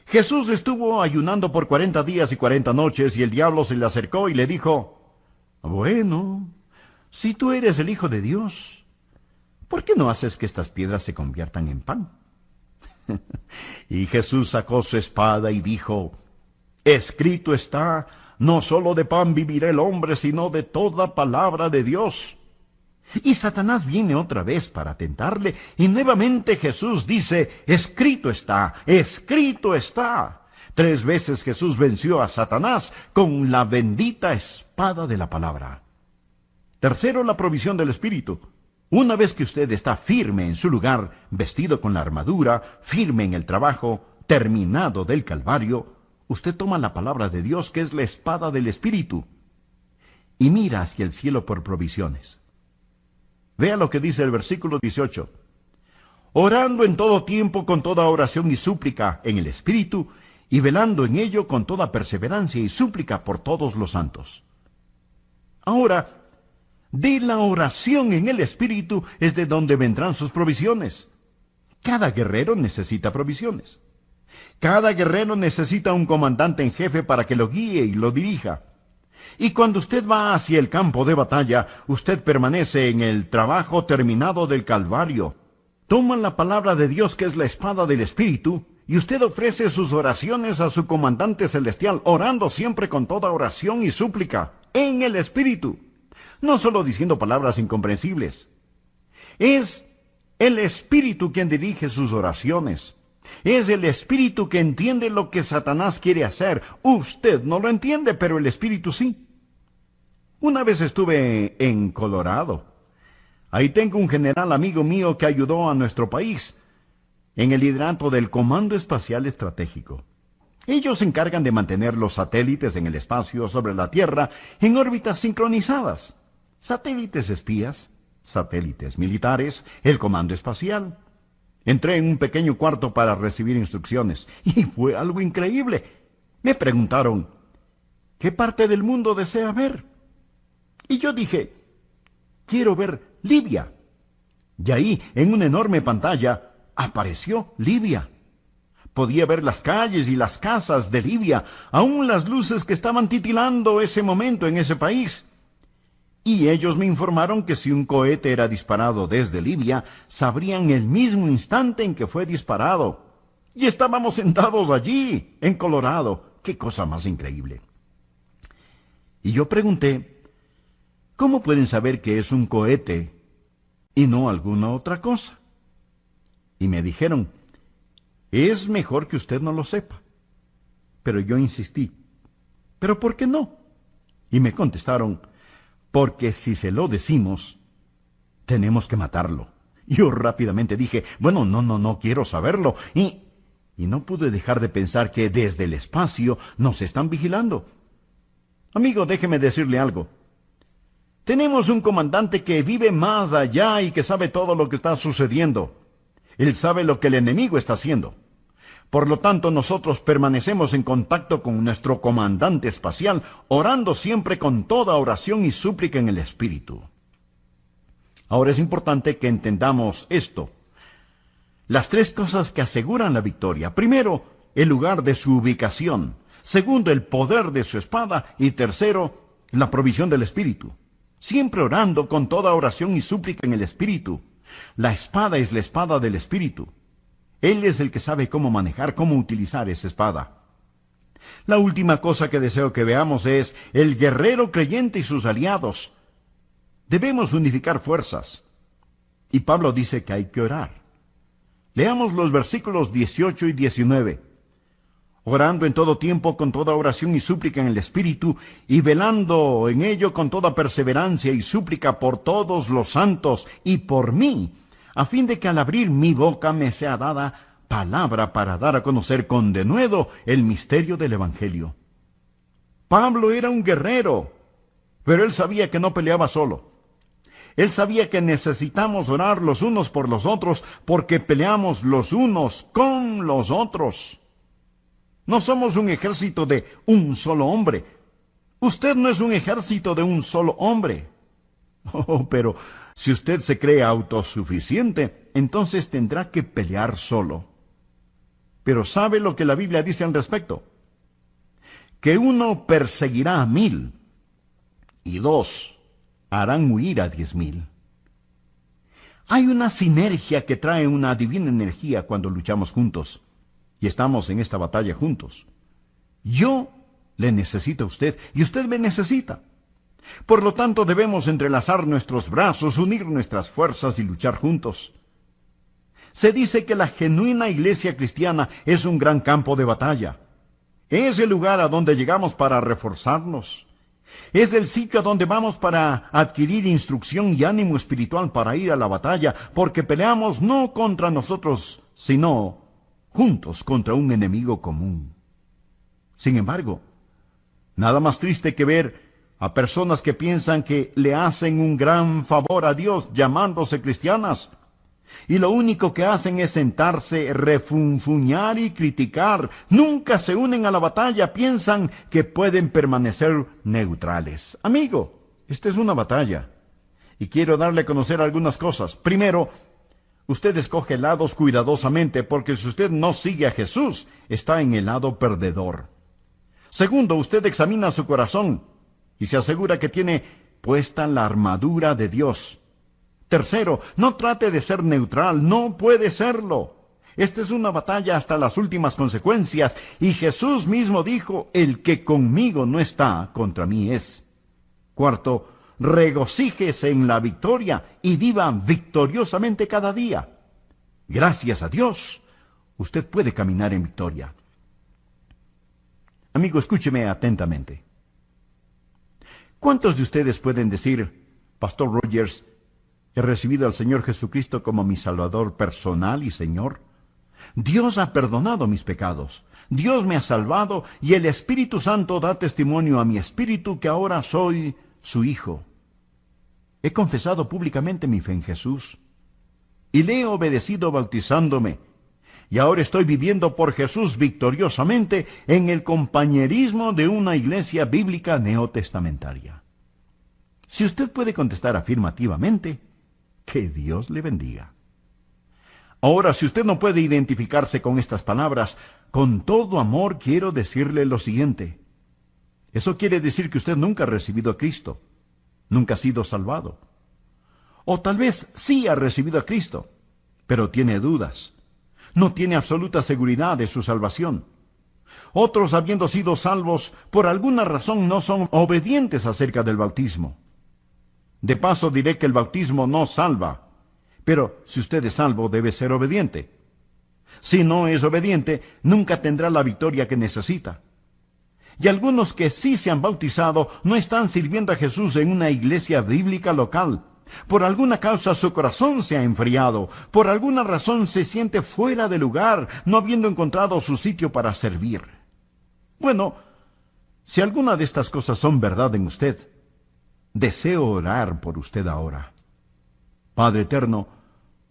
Jesús estuvo ayunando por 40 días y 40 noches, y el diablo se le acercó y le dijo: bueno, si tú eres el Hijo de Dios, ¿por qué no haces que estas piedras se conviertan en pan? Y Jesús sacó su espada y dijo: escrito está, no solo de pan vivirá el hombre, sino de toda palabra de Dios. Y Satanás viene otra vez para tentarle, y nuevamente Jesús dice: escrito está, escrito está. 3 veces Jesús venció a Satanás con la bendita espada de la palabra. Tercero, la provisión del Espíritu. Una vez que usted está firme en su lugar, vestido con la armadura, firme en el trabajo, terminado del Calvario, usted toma la palabra de Dios, que es la espada del Espíritu, y mira hacia el cielo por provisiones. Vea lo que dice el versículo 18. Orando en todo tiempo con toda oración y súplica en el Espíritu, y velando en ello con toda perseverancia y súplica por todos los santos. Ahora, de la oración en el Espíritu es de donde vendrán sus provisiones. Cada guerrero necesita provisiones. Cada guerrero necesita un comandante en jefe para que lo guíe y lo dirija. Y cuando usted va hacia el campo de batalla, usted permanece en el trabajo terminado del Calvario. Toma la palabra de Dios, que es la espada del Espíritu, y usted ofrece sus oraciones a su comandante celestial, orando siempre con toda oración y súplica, en el Espíritu. No solo diciendo palabras incomprensibles. Es el Espíritu quien dirige sus oraciones. Es el Espíritu que entiende lo que Satanás quiere hacer. Usted no lo entiende, pero el Espíritu sí. Una vez estuve en Colorado. Ahí tengo un general amigo mío que ayudó a nuestro país en el liderato del Comando Espacial Estratégico. Ellos se encargan de mantener los satélites en el espacio sobre la Tierra en órbitas sincronizadas. Satélites espías, satélites militares, el Comando Espacial. Entré en un pequeño cuarto para recibir instrucciones, y fue algo increíble. Me preguntaron: ¿qué parte del mundo desea ver? Y yo dije: quiero ver Libia. Y ahí, en una enorme pantalla, apareció Libia. Podía ver las calles y las casas de Libia, aún las luces que estaban titilando ese momento en ese país. Y ellos me informaron que si un cohete era disparado desde Libia, sabrían el mismo instante en que fue disparado. Y estábamos sentados allí, en Colorado. ¡Qué cosa más increíble! Y yo pregunté: ¿cómo pueden saber que es un cohete y no alguna otra cosa? Y me dijeron: es mejor que usted no lo sepa. Pero yo insistí: ¿pero por qué no? Y me contestaron: porque si se lo decimos, tenemos que matarlo. Yo rápidamente dije: bueno, no quiero saberlo. Y no pude dejar de pensar que desde el espacio nos están vigilando. Amigo, déjeme decirle algo. Tenemos un comandante que vive más allá y que sabe todo lo que está sucediendo. Él sabe lo que el enemigo está haciendo. Por lo tanto, nosotros permanecemos en contacto con nuestro comandante espacial, orando siempre con toda oración y súplica en el Espíritu. Ahora es importante que entendamos esto. Las tres cosas que aseguran la victoria. Primero, el lugar de su ubicación. Segundo, el poder de su espada. Y tercero, la provisión del Espíritu. Siempre orando con toda oración y súplica en el Espíritu. La espada es la espada del Espíritu. Él es el que sabe cómo manejar, cómo utilizar esa espada. La última cosa que deseo que veamos es el guerrero creyente y sus aliados. Debemos unificar fuerzas. Y Pablo dice que hay que orar. Leamos los versículos 18 y 19. Orando en todo tiempo con toda oración y súplica en el Espíritu, y velando en ello con toda perseverancia y súplica por todos los santos y por mí, a fin de que al abrir mi boca me sea dada palabra para dar a conocer con denuedo el misterio del Evangelio. Pablo era un guerrero, pero él sabía que no peleaba solo. Él sabía que necesitamos orar los unos por los otros, porque peleamos los unos con los otros. No somos un ejército de un solo hombre. Usted no es un ejército de un solo hombre. Oh, pero si usted se cree autosuficiente, entonces tendrá que pelear solo. Pero ¿sabe lo que la Biblia dice al respecto? Que 1 perseguirá a 1000 y 2 harán huir a 10,000. Hay una sinergia que trae una divina energía cuando luchamos juntos y estamos en esta batalla juntos. Yo le necesito a usted y usted me necesita. Por lo tanto, debemos entrelazar nuestros brazos, unir nuestras fuerzas y luchar juntos. Se dice que la genuina iglesia cristiana es un gran campo de batalla. Es el lugar a donde llegamos para reforzarnos. Es el sitio a donde vamos para adquirir instrucción y ánimo espiritual para ir a la batalla, porque peleamos no contra nosotros, sino juntos contra un enemigo común. Sin embargo, nada más triste que ver a personas que piensan que le hacen un gran favor a Dios llamándose cristianas, y lo único que hacen es sentarse, refunfuñar y criticar. Nunca se unen a la batalla, piensan que pueden permanecer neutrales. Amigo, esta es una batalla, y quiero darle a conocer algunas cosas. Primero, usted escoge lados cuidadosamente, porque si usted no sigue a Jesús, está en el lado perdedor. Segundo, usted examina su corazón y se asegura que tiene puesta la armadura de Dios. Tercero, no trate de ser neutral, no puede serlo. Esta es una batalla hasta las últimas consecuencias, y Jesús mismo dijo, el que conmigo no está, contra mí es. Cuarto, regocíjese en la victoria y viva victoriosamente cada día. Gracias a Dios, usted puede caminar en victoria. Amigo, escúcheme atentamente. ¿Cuántos de ustedes pueden decir, Pastor Rogers, he recibido al Señor Jesucristo como mi Salvador personal y Señor? Dios ha perdonado mis pecados, Dios me ha salvado y el Espíritu Santo da testimonio a mi espíritu que ahora soy su hijo. He confesado públicamente mi fe en Jesús y le he obedecido bautizándome, y ahora estoy viviendo por Jesús victoriosamente en el compañerismo de una iglesia bíblica neotestamentaria. Si usted puede contestar afirmativamente, que Dios le bendiga. Ahora, si usted no puede identificarse con estas palabras, con todo amor quiero decirle lo siguiente. Eso quiere decir que usted nunca ha recibido a Cristo, nunca ha sido salvado. O tal vez sí ha recibido a Cristo, pero tiene dudas. No tiene absoluta seguridad de su salvación. Otros, habiendo sido salvos, por alguna razón no son obedientes acerca del bautismo. De paso diré que el bautismo no salva, pero si usted es salvo debe ser obediente. Si no es obediente, nunca tendrá la victoria que necesita. Y algunos que sí se han bautizado no están sirviendo a Jesús en una iglesia bíblica local. Por alguna causa su corazón se ha enfriado, por alguna razón se siente fuera de lugar, no habiendo encontrado su sitio para servir. Bueno, Si alguna de estas cosas son verdad en usted, deseo orar por usted ahora. Padre eterno,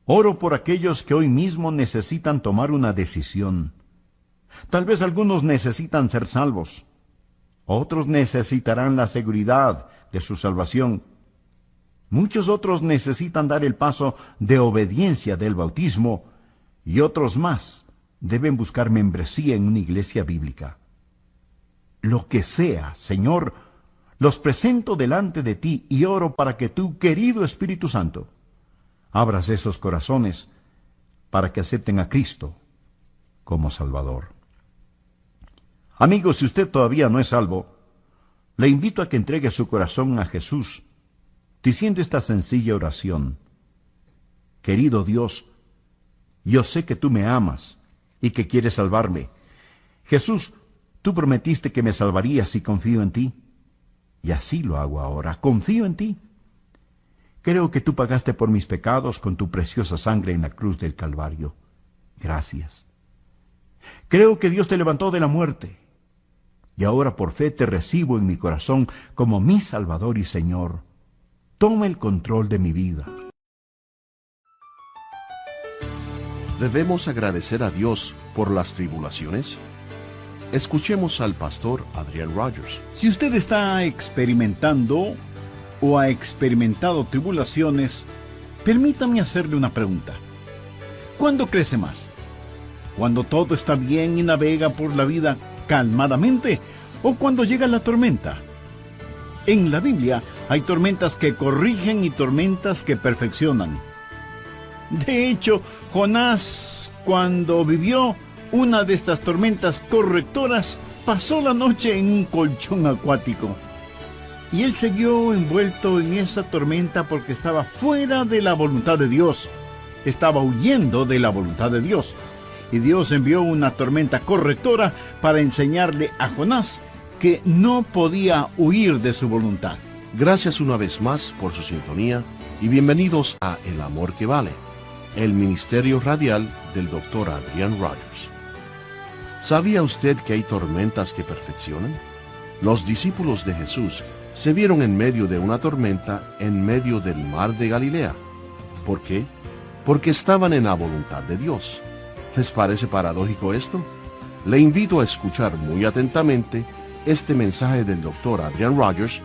oro por aquellos que hoy mismo necesitan tomar una decisión. Tal vez algunos necesitan ser salvos. Otros necesitarán la seguridad de su salvación. Muchos otros necesitan dar el paso de obediencia del bautismo, y otros más deben buscar membresía en una iglesia bíblica. Lo que sea, Señor, los presento delante de ti y oro para que tú, querido Espíritu Santo, abras esos corazones para que acepten a Cristo como Salvador. Amigo, si usted todavía no es salvo, le invito a que entregue su corazón a Jesús, diciendo esta sencilla oración: Querido Dios, yo sé que tú me amas y que quieres salvarme. Jesús, tú prometiste que me salvarías si confío en ti. Y así lo hago ahora, confío en ti. Creo que tú pagaste por mis pecados con tu preciosa sangre en la cruz del Calvario. Gracias. Creo que Dios te levantó de la muerte. Y ahora por fe te recibo en mi corazón como mi Salvador y Señor. Toma el control de mi vida. ¿Debemos agradecer a Dios por las tribulaciones? Escuchemos al pastor Adrian Rogers. Si usted está experimentando o ha experimentado tribulaciones, permítame hacerle una pregunta. ¿Cuándo crece más? ¿Cuando todo está bien y navega por la vida calmadamente, o cuando llega la tormenta? En la Biblia hay tormentas que corrigen y tormentas que perfeccionan. De hecho, Jonás, cuando vivió una de estas tormentas correctoras, pasó la noche en un colchón acuático. Y él se vio envuelto en esa tormenta porque estaba fuera de la voluntad de Dios. Estaba huyendo de la voluntad de Dios. Y Dios envió una tormenta correctora para enseñarle a Jonás que no podía huir de su voluntad. Gracias una vez más por su sintonía y bienvenidos a El Amor que Vale, el ministerio radial del Dr. Adrian Rogers. ¿Sabía usted que hay tormentas que perfeccionan? Los discípulos de Jesús se vieron en medio de una tormenta en medio del mar de Galilea. ¿Por qué? Porque estaban en la voluntad de Dios. ¿Les parece paradójico esto? Le invito a escuchar muy atentamente este mensaje del Dr. Adrian Rogers,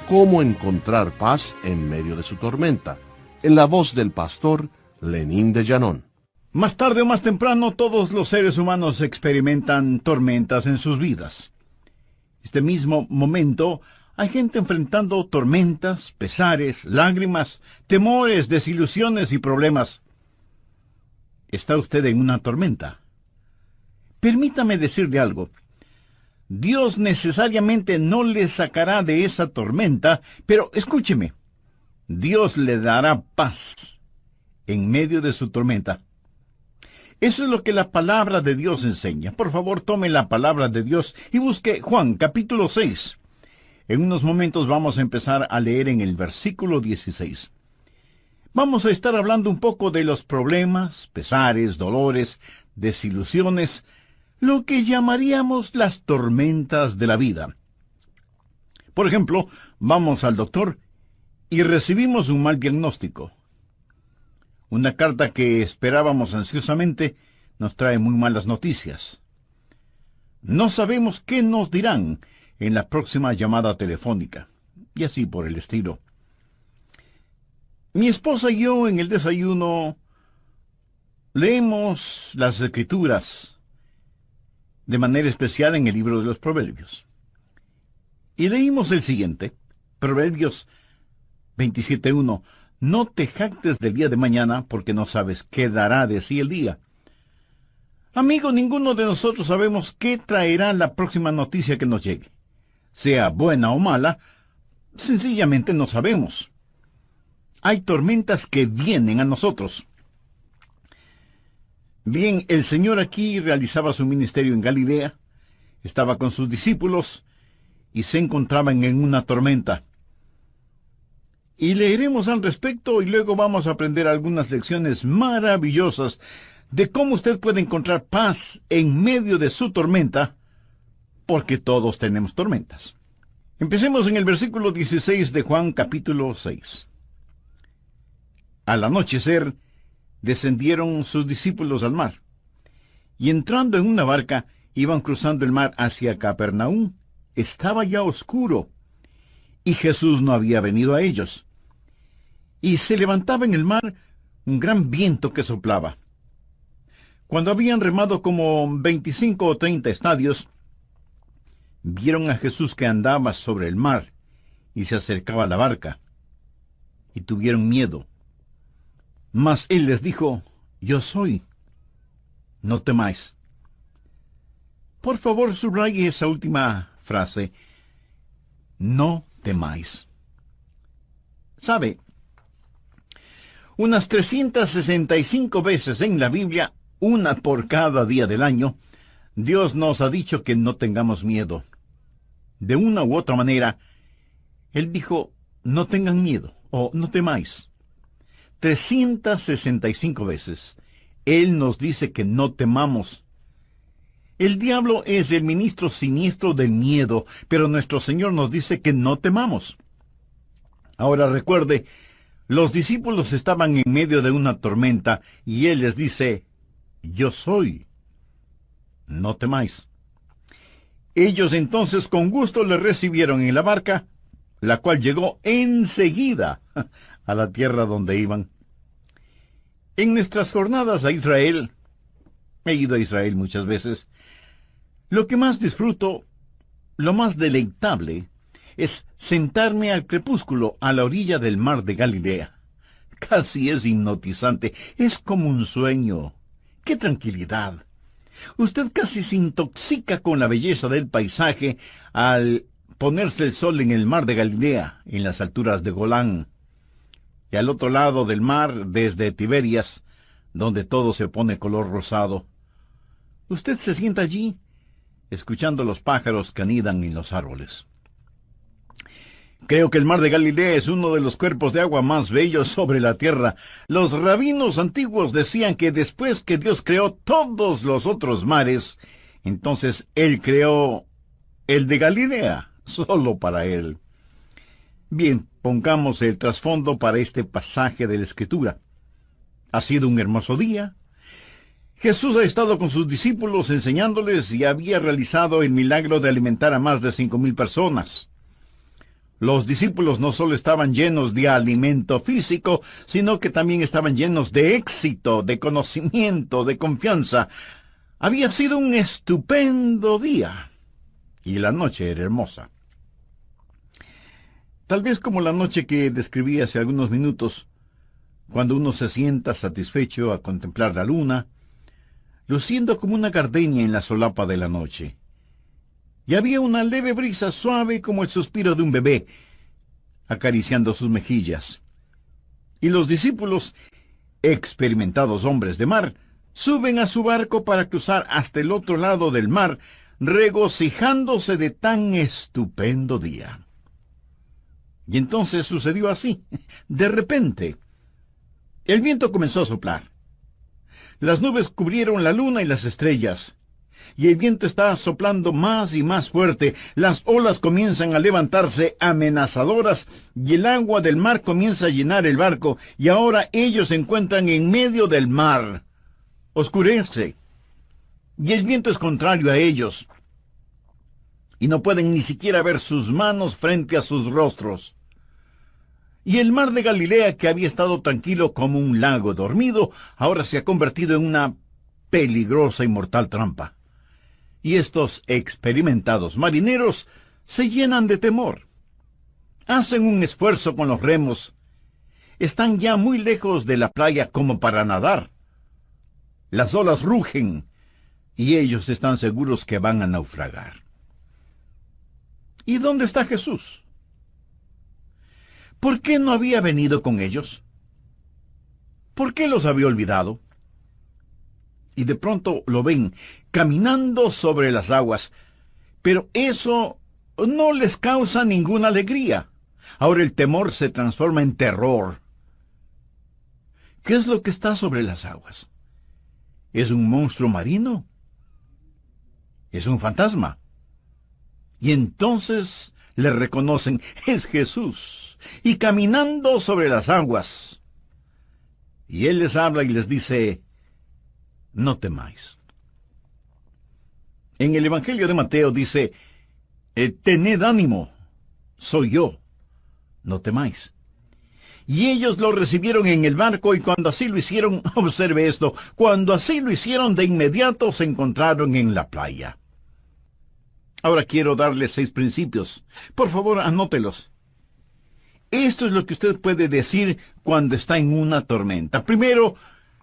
Cómo encontrar paz en medio de su tormenta, en la voz del pastor Lenín de Llanón. Más tarde o más temprano, todos los seres humanos experimentan tormentas en sus vidas. Este mismo momento, hay gente enfrentando tormentas, pesares, lágrimas, temores, desilusiones y problemas. ¿Está usted en una tormenta? Permítame decirle algo. Dios necesariamente no le sacará de esa tormenta, pero escúcheme, Dios le dará paz en medio de su tormenta. Eso es lo que la palabra de Dios enseña. Por favor, tome la palabra de Dios y busque Juan, capítulo 6. En unos momentos vamos a empezar a leer en el versículo 16. Vamos a estar hablando un poco de los problemas, pesares, dolores, desilusiones, lo que llamaríamos las tormentas de la vida. Por ejemplo, vamos al doctor y recibimos un mal diagnóstico. Una carta que esperábamos ansiosamente nos trae muy malas noticias. No sabemos qué nos dirán en la próxima llamada telefónica, y así por el estilo. Mi esposa y yo en el desayuno leemos las Escrituras, de manera especial en el libro de los Proverbios. Y leímos el siguiente, Proverbios 27:1. No te jactes del día de mañana, porque no sabes qué dará de sí el día. Amigo, ninguno de nosotros sabemos qué traerá la próxima noticia que nos llegue. Sea buena o mala, sencillamente no sabemos. Hay tormentas que vienen a nosotros. Bien, el Señor aquí realizaba su ministerio en Galilea, estaba con sus discípulos y se encontraban en una tormenta. Y leeremos al respecto y luego vamos a aprender algunas lecciones maravillosas de cómo usted puede encontrar paz en medio de su tormenta porque todos tenemos tormentas. Empecemos en el versículo 16 de Juan capítulo 6. Al anochecer, descendieron sus discípulos al mar, y entrando en una barca, iban cruzando el mar hacia Capernaum. Estaba ya oscuro, y Jesús no había venido a ellos. Y se levantaba en el mar un gran viento que soplaba. Cuando habían remado como 25 o 30 estadios, vieron a Jesús que andaba sobre el mar y se acercaba a la barca, y tuvieron miedo. Mas él les dijo: Yo soy, no temáis. Por favor, subraye esa última frase: no temáis. ¿Sabe? Unas 365 veces en la Biblia, una por cada día del año, Dios nos ha dicho que no tengamos miedo. De una u otra manera, Él dijo: no tengan miedo, o no temáis. 365 veces, Él nos dice que no temamos. El diablo es el ministro siniestro del miedo, pero nuestro Señor nos dice que no temamos. Ahora recuerde, los discípulos estaban en medio de una tormenta, y Él les dice: yo soy, no temáis. Ellos entonces con gusto le recibieron en la barca, la cual llegó enseguida a la tierra donde iban. En nuestras jornadas a Israel, he ido a Israel muchas veces, lo que más disfruto, lo más deleitable, es sentarme al crepúsculo a la orilla del mar de Galilea. Casi es hipnotizante, es como un sueño. ¡Qué tranquilidad! Usted casi se intoxica con la belleza del paisaje al ponerse el sol en el mar de Galilea, en las alturas de Golán, y al otro lado del mar, desde Tiberias, donde todo se pone color rosado. Usted se sienta allí, escuchando los pájaros que anidan en los árboles. Creo que el mar de Galilea es uno de los cuerpos de agua más bellos sobre la tierra. Los rabinos antiguos decían que después que Dios creó todos los otros mares, entonces Él creó el de Galilea, solo para Él. Bien, pongamos el trasfondo para este pasaje de la Escritura. Ha sido un hermoso día. Jesús ha estado con sus discípulos enseñándoles y había realizado el milagro de alimentar a más de 5,000 personas. Los discípulos no solo estaban llenos de alimento físico, sino que también estaban llenos de éxito, de conocimiento, de confianza. Había sido un estupendo día, y la noche era hermosa. Tal vez como la noche que describí hace algunos minutos, cuando uno se sienta satisfecho a contemplar la luna, luciendo como una gardenia en la solapa de la noche. Y había una leve brisa suave como el suspiro de un bebé, acariciando sus mejillas. Y los discípulos, experimentados hombres de mar, suben a su barco para cruzar hasta el otro lado del mar, regocijándose de tan estupendo día. Y entonces sucedió así. De repente, el viento comenzó a soplar. Las nubes cubrieron la luna y las estrellas, y el viento está soplando más y más fuerte. Las olas comienzan a levantarse amenazadoras, y el agua del mar comienza a llenar el barco, y ahora ellos se encuentran en medio del mar. Oscurece, y el viento es contrario a ellos, y no pueden ni siquiera ver sus manos frente a sus rostros. Y el mar de Galilea, que había estado tranquilo como un lago dormido, ahora se ha convertido en una peligrosa y mortal trampa. Y estos experimentados marineros se llenan de temor. Hacen un esfuerzo con los remos. Están ya muy lejos de la playa como para nadar. Las olas rugen, y ellos están seguros que van a naufragar. ¿Y dónde está Jesús? ¿Por qué no había venido con ellos? ¿Por qué los había olvidado? Y de pronto lo ven caminando sobre las aguas, pero eso no les causa ninguna alegría. Ahora el temor se transforma en terror. ¿Qué es lo que está sobre las aguas? ¿Es un monstruo marino? ¿Es un fantasma? Y entonces le reconocen, es Jesús, y caminando sobre las aguas. Y él les habla y les dice, no temáis. En el Evangelio de Mateo dice, tened ánimo, soy yo, no temáis. Y ellos lo recibieron en el barco, y cuando así lo hicieron, observe esto, cuando así lo hicieron, de inmediato se encontraron en la playa. Ahora quiero darle 6 principios. Por favor, anótelos. Esto es lo que usted puede decir cuando está en una tormenta. Primero,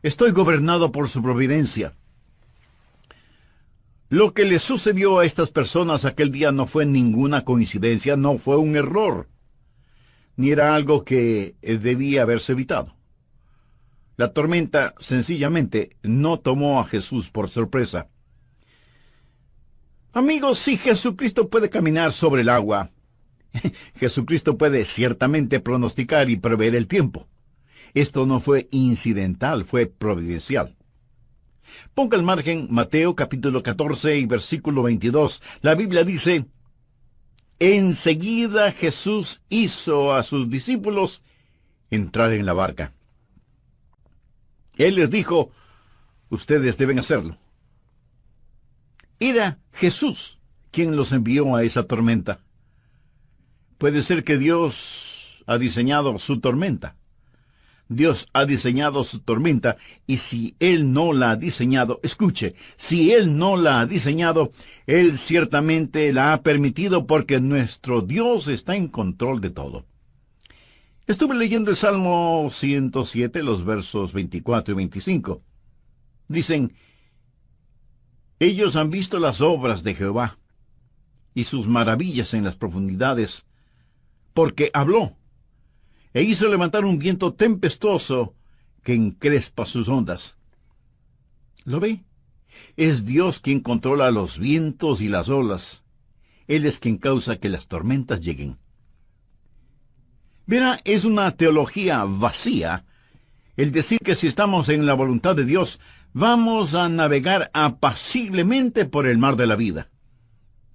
estoy gobernado por su providencia. Lo que le sucedió a estas personas aquel día no fue ninguna coincidencia, no fue un error, ni era algo que debía haberse evitado. La tormenta sencillamente no tomó a Jesús por sorpresa. Amigos, si Jesucristo puede caminar sobre el agua, Jesucristo puede ciertamente pronosticar y prever el tiempo. Esto no fue incidental, fue providencial. Ponga al margen Mateo capítulo 14 y versículo 22. La Biblia dice, enseguida Jesús hizo a sus discípulos entrar en la barca. Él les dijo, ustedes deben hacerlo. Era Jesús quien los envió a esa tormenta. Puede ser que Dios ha diseñado su tormenta. Dios ha diseñado su tormenta, y si Él no la ha diseñado, escuche, si Él no la ha diseñado, Él ciertamente la ha permitido porque nuestro Dios está en control de todo. Estuve leyendo el Salmo 107, los versos 24 y 25. Dicen, ellos han visto las obras de Jehová y sus maravillas en las profundidades, porque habló e hizo levantar un viento tempestuoso que encrespa sus ondas. ¿Lo ve? Es Dios quien controla los vientos y las olas. Él es quien causa que las tormentas lleguen. Verá, es una teología vacía el decir que si estamos en la voluntad de Dios, vamos a navegar apaciblemente por el mar de la vida,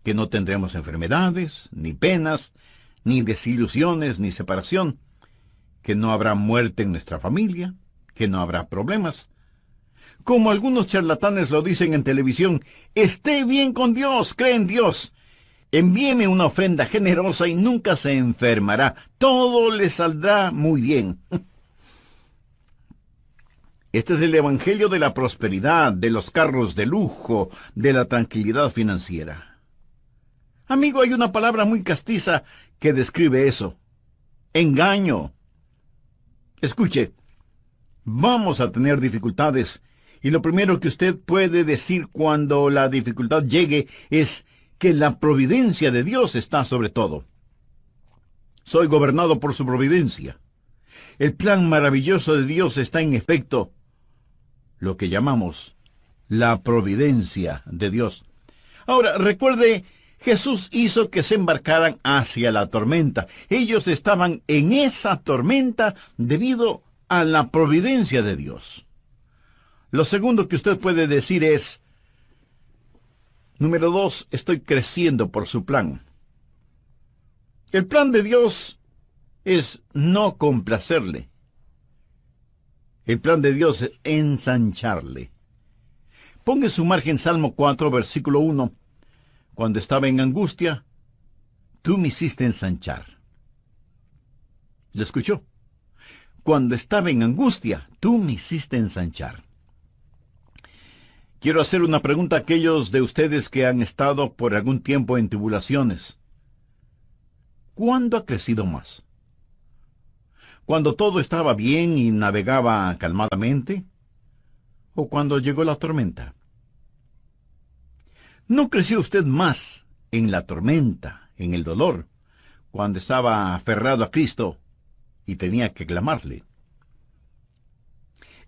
que no tendremos enfermedades, ni penas, ni desilusiones, ni separación, que no habrá muerte en nuestra familia, que no habrá problemas. Como algunos charlatanes lo dicen en televisión, esté bien con Dios, cree en Dios. Envíeme una ofrenda generosa y nunca se enfermará. Todo le saldrá muy bien. Este es el evangelio de la prosperidad, de los carros de lujo, de la tranquilidad financiera. Amigo, hay una palabra muy castiza que describe eso. Engaño. Escuche, vamos a tener dificultades, y lo primero que usted puede decir cuando la dificultad llegue es que la providencia de Dios está sobre todo. Soy gobernado por su providencia. El plan maravilloso de Dios está en efecto, lo que llamamos la providencia de Dios. Ahora, recuerde, Jesús hizo que se embarcaran hacia la tormenta. Ellos estaban en esa tormenta debido a la providencia de Dios. Lo segundo que usted puede decir es, número 2, estoy creciendo por su plan. El plan de Dios es no complacerle. El plan de Dios es ensancharle. Ponga en su margen Salmo 4, versículo 1. Cuando estaba en angustia, tú me hiciste ensanchar. ¿Lo escuchó? Cuando estaba en angustia, tú me hiciste ensanchar. Quiero hacer una pregunta a aquellos de ustedes que han estado por algún tiempo en tribulaciones. ¿Cuándo ha crecido más? ¿Cuando todo estaba bien y navegaba calmadamente? ¿O cuando llegó la tormenta? ¿No creció usted más en la tormenta, en el dolor, cuando estaba aferrado a Cristo y tenía que clamarle?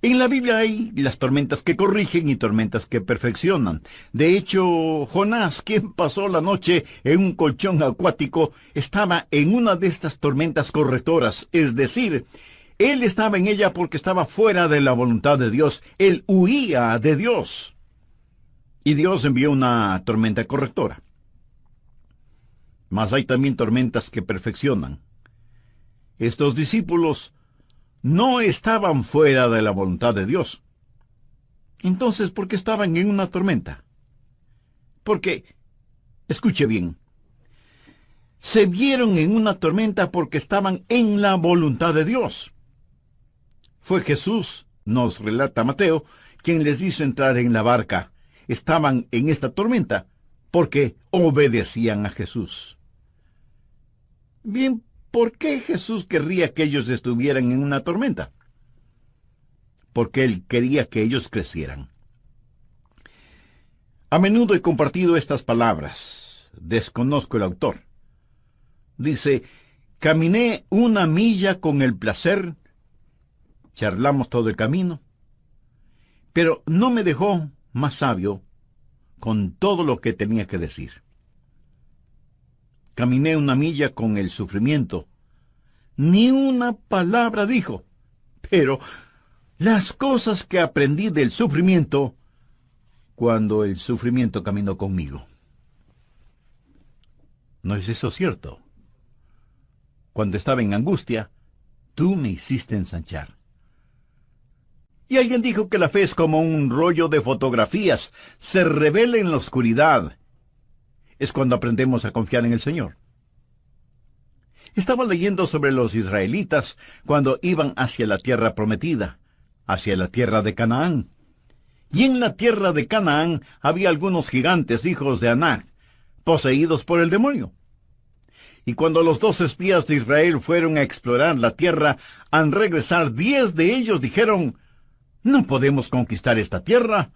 En la Biblia hay las tormentas que corrigen y tormentas que perfeccionan. De hecho, Jonás, quien pasó la noche en un colchón acuático, estaba en una de estas tormentas correctoras, es decir, él estaba en ella porque estaba fuera de la voluntad de Dios. Él huía de Dios. Y Dios envió una tormenta correctora. mas hay también tormentas que perfeccionan. Estos discípulos no estaban fuera de la voluntad de Dios. Entonces, ¿por qué estaban en una tormenta? Porque, escuche bien, se vieron en una tormenta porque estaban en la voluntad de Dios. Fue Jesús, nos relata Mateo, quien les hizo entrar en la barca. Estaban en esta tormenta porque obedecían a Jesús. Bien, ¿por qué Jesús querría que ellos estuvieran en una tormenta? Porque Él quería que ellos crecieran. A menudo he compartido estas palabras. Desconozco el autor. Dice, caminé 1 milla con el placer, charlamos todo el camino, pero no me dejó más sabio con todo lo que tenía que decir. Caminé 1 milla con el sufrimiento. Ni una palabra dijo, pero las cosas que aprendí del sufrimiento cuando el sufrimiento caminó conmigo. ¿No es eso cierto? Cuando estaba en angustia, tú me hiciste ensanchar. Y alguien dijo que la fe es como un rollo de fotografías, se revela en la oscuridad. Es cuando aprendemos a confiar en el Señor. Estaba leyendo sobre los israelitas cuando iban hacia la tierra prometida, hacia la tierra de Canaán. Y en la tierra de Canaán había algunos gigantes, hijos de Anac, poseídos por el demonio. Y cuando los 2 espías de Israel fueron a explorar la tierra, al regresar 10 de ellos dijeron, no podemos conquistar esta tierra,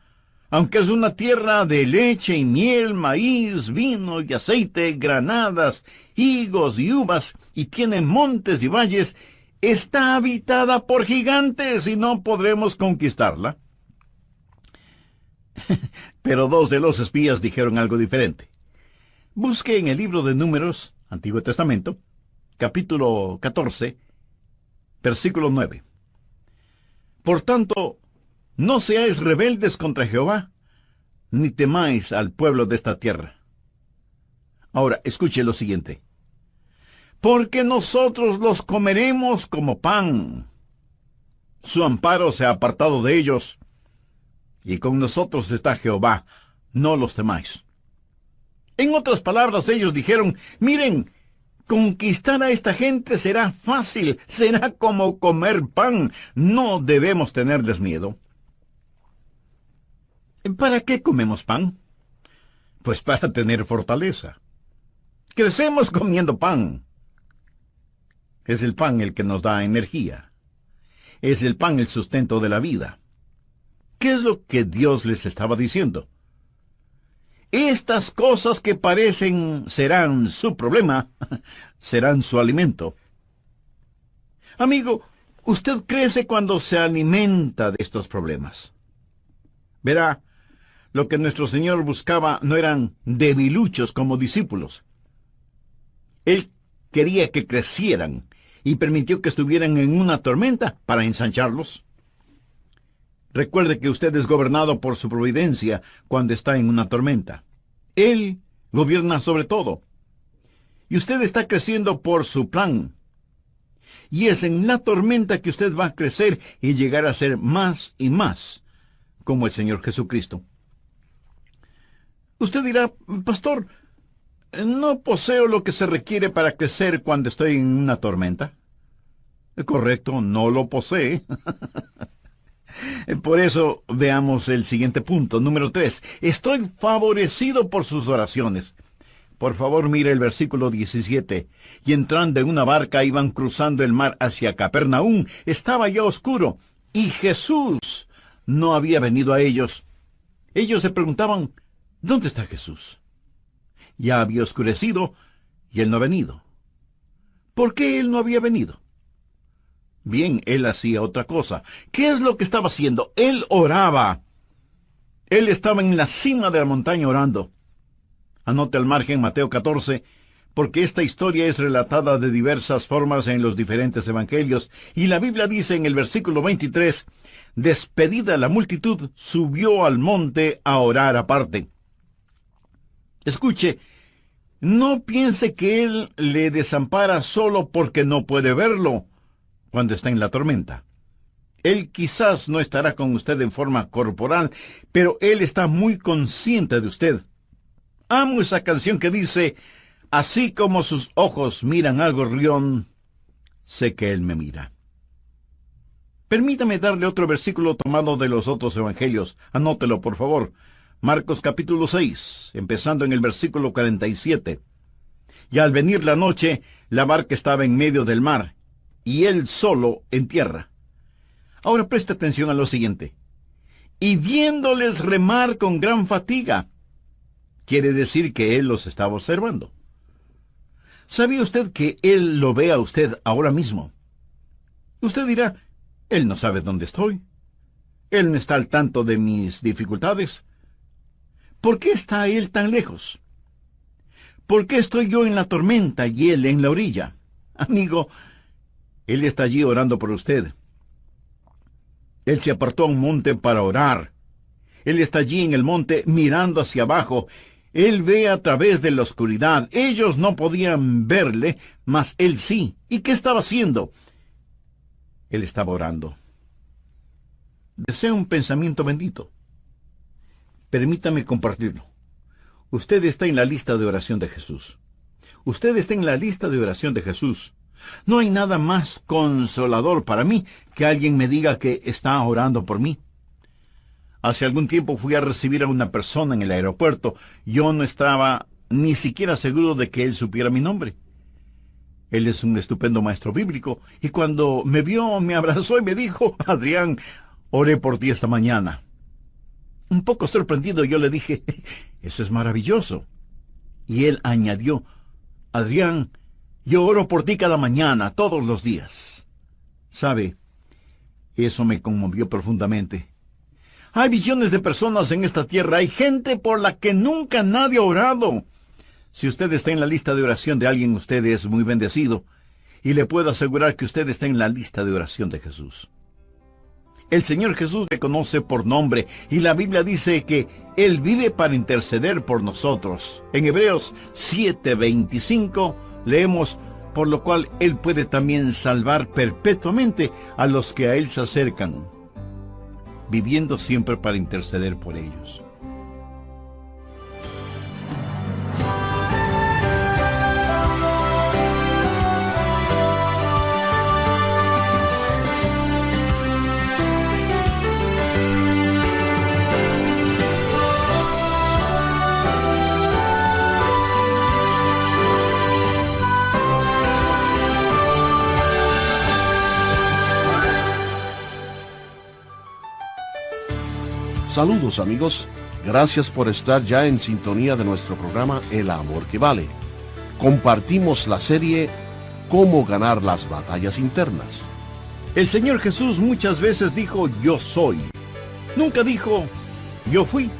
aunque es una tierra de leche y miel, maíz, vino y aceite, granadas, higos y uvas, y tiene montes y valles, está habitada por gigantes y no podremos conquistarla. Pero 2 de los espías dijeron algo diferente. Busque en el libro de Números, Antiguo Testamento, capítulo 14, versículo 9. Por tanto, no seáis rebeldes contra Jehová, ni temáis al pueblo de esta tierra. Ahora, escuche lo siguiente. Porque nosotros los comeremos como pan. Su amparo se ha apartado de ellos, y con nosotros está Jehová, no los temáis. En otras palabras, ellos dijeron, miren, conquistar a esta gente será fácil, será como comer pan, no debemos tenerles miedo. ¿Para qué comemos pan? Pues para tener fortaleza. Crecemos comiendo pan. Es el pan el que nos da energía. Es el pan el sustento de la vida. ¿Qué es lo que Dios les estaba diciendo? Estas cosas que parecen serán su problema, serán su alimento. Amigo, usted crece cuando se alimenta de estos problemas. Verá, lo que nuestro Señor buscaba no eran debiluchos como discípulos. Él quería que crecieran y permitió que estuvieran en una tormenta para ensancharlos. Recuerde que usted es gobernado por su providencia cuando está en una tormenta. Él gobierna sobre todo. Y usted está creciendo por su plan. Y es en la tormenta que usted va a crecer y llegar a ser más y más como el Señor Jesucristo. Usted dirá, pastor, ¿no poseo lo que se requiere para crecer cuando estoy en una tormenta? Correcto, no lo posee. Por eso veamos el siguiente punto, número 3. Estoy favorecido por sus oraciones. Por favor, mire el versículo 17. Y entrando en una barca iban cruzando el mar hacia Capernaum. Estaba ya oscuro, y Jesús no había venido a ellos. Ellos se preguntaban, ¿dónde está Jesús? Ya había oscurecido, y él no ha venido. ¿Por qué él no había venido? Bien, él hacía otra cosa. ¿Qué es lo que estaba haciendo? Él oraba. Él estaba en la cima de la montaña orando. Anote al margen Mateo 14, porque esta historia es relatada de diversas formas en los diferentes evangelios, y la Biblia dice en el versículo 23, despedida la multitud, subió al monte a orar aparte. Escuche, No piense que Él le desampara solo porque no puede verlo cuando está en la tormenta. Él quizás no estará con usted en forma corporal, pero Él está muy consciente de usted. Amo esa canción que dice, así como sus ojos miran al gorrión, sé que Él me mira. Permítame darle otro versículo tomado de los otros evangelios. Anótelo, por favor. Marcos capítulo 6, empezando en el versículo 47. Y al venir la noche, la barca estaba en medio del mar, y él solo en tierra. Ahora preste atención a lo siguiente. Y viéndoles remar con gran fatiga, quiere decir que él los estaba observando. ¿Sabía usted que él lo ve a usted ahora mismo? Usted dirá, él no sabe dónde estoy. Él no está al tanto de mis dificultades. ¿Por qué está él tan lejos? ¿Por qué estoy yo en la tormenta y él en la orilla? Amigo, él está allí orando por usted. Él se apartó a un monte para orar. Él está allí en el monte mirando hacia abajo. Él ve a través de la oscuridad. Ellos no podían verle, mas él sí. ¿Y qué estaba haciendo? Él estaba orando. Desea un pensamiento bendito. Permítame compartirlo. Usted está en la lista de oración de Jesús. Usted está en la lista de oración de Jesús. No hay nada más consolador para mí que alguien me diga que está orando por mí. Hace algún tiempo fui a recibir a una persona en el aeropuerto. Yo no estaba ni siquiera seguro de que él supiera mi nombre. Él es un estupendo maestro bíblico, y cuando me vio, me abrazó y me dijo, Adrián, oré por ti esta mañana. Un poco sorprendido yo le dije, eso es maravilloso. Y él añadió, Adrián, yo oro por ti cada mañana, todos los días. ¿Sabe? Eso me conmovió profundamente. Hay billones de personas en esta tierra, hay gente por la que nunca nadie ha orado. Si usted está en la lista de oración de alguien, usted es muy bendecido, y le puedo asegurar que usted está en la lista de oración de Jesús. El Señor Jesús le conoce por nombre, y la Biblia dice que Él vive para interceder por nosotros. En Hebreos 7:25 leemos, por lo cual Él puede también salvar perpetuamente a los que a Él se acercan, viviendo siempre para interceder por ellos. Saludos amigos, gracias por estar ya en sintonía de nuestro programa El Amor que Vale. Compartimos la serie Cómo ganar las batallas internas. El Señor Jesús muchas veces dijo, yo soy. Nunca dijo, yo fui,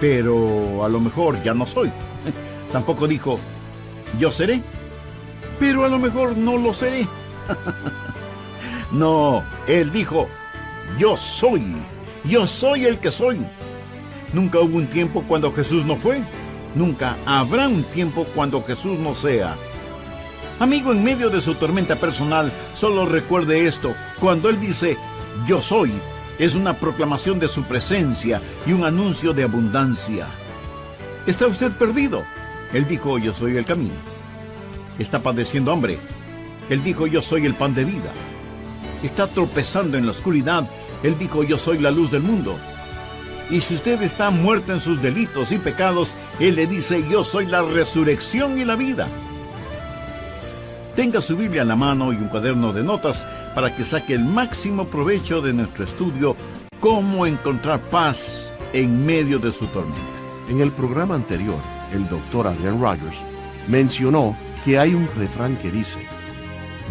pero a lo mejor ya no soy. Tampoco dijo, yo seré, pero a lo mejor no lo seré. No, Él dijo, yo soy. Yo soy el que soy. Nunca hubo un tiempo cuando Jesús no fue. Nunca habrá un tiempo cuando Jesús no sea. Amigo, en medio de su tormenta personal, solo recuerde esto. Cuando Él dice, yo soy, es una proclamación de su presencia y un anuncio de abundancia. ¿Está usted perdido? Él dijo, yo soy el camino. ¿Está padeciendo hambre? Él dijo, yo soy el pan de vida. ¿Está tropezando en la oscuridad? Él dijo, yo soy la luz del mundo. Y si usted está muerto en sus delitos y pecados, Él le dice, yo soy la resurrección y la vida. Tenga su Biblia en la mano y un cuaderno de notas para que saque el máximo provecho de nuestro estudio, Cómo encontrar paz en medio de su tormenta. En el programa anterior, el doctor Adrian Rogers mencionó que hay un refrán que dice,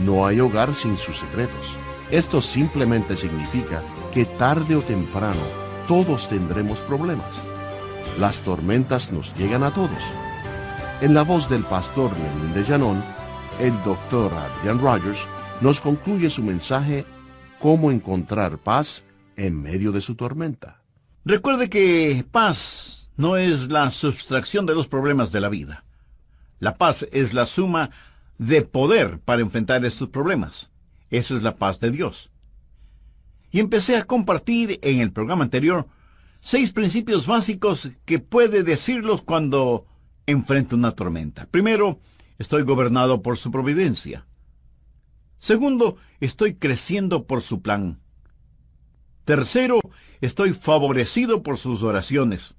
no hay hogar sin sus secretos. Esto simplemente significa que tarde o temprano todos tendremos problemas. Las tormentas nos llegan a todos. En la voz del pastor Lenín de Llanón, el doctor Adrian Rogers nos concluye su mensaje Cómo encontrar paz en medio de su tormenta. Recuerde que paz no es la sustracción de los problemas de la vida. La paz es la suma de poder para enfrentar estos problemas. Esa es la paz de Dios. Y empecé a compartir en el programa anterior 6 principios básicos que puede decirlos cuando enfrenta una tormenta. Primero, estoy gobernado por su providencia. Segundo, estoy creciendo por su plan. Tercero, estoy favorecido por sus oraciones.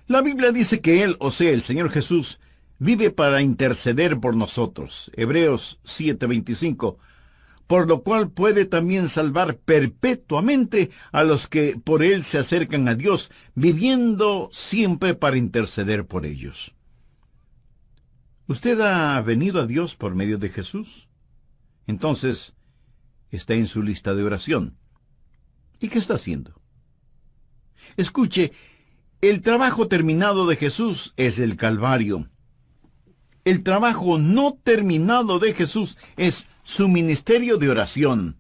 La Biblia dice que Él, o sea, el Señor Jesús, vive para interceder por nosotros. Hebreos 7:25. Por lo cual puede también salvar perpetuamente a los que por Él se acercan a Dios, viviendo siempre para interceder por ellos. ¿Usted ha venido a Dios por medio de Jesús? Entonces, está en su lista de oración. ¿Y qué está haciendo? Escuche, el trabajo terminado de Jesús es el Calvario. El trabajo no terminado de Jesús es su ministerio de oración.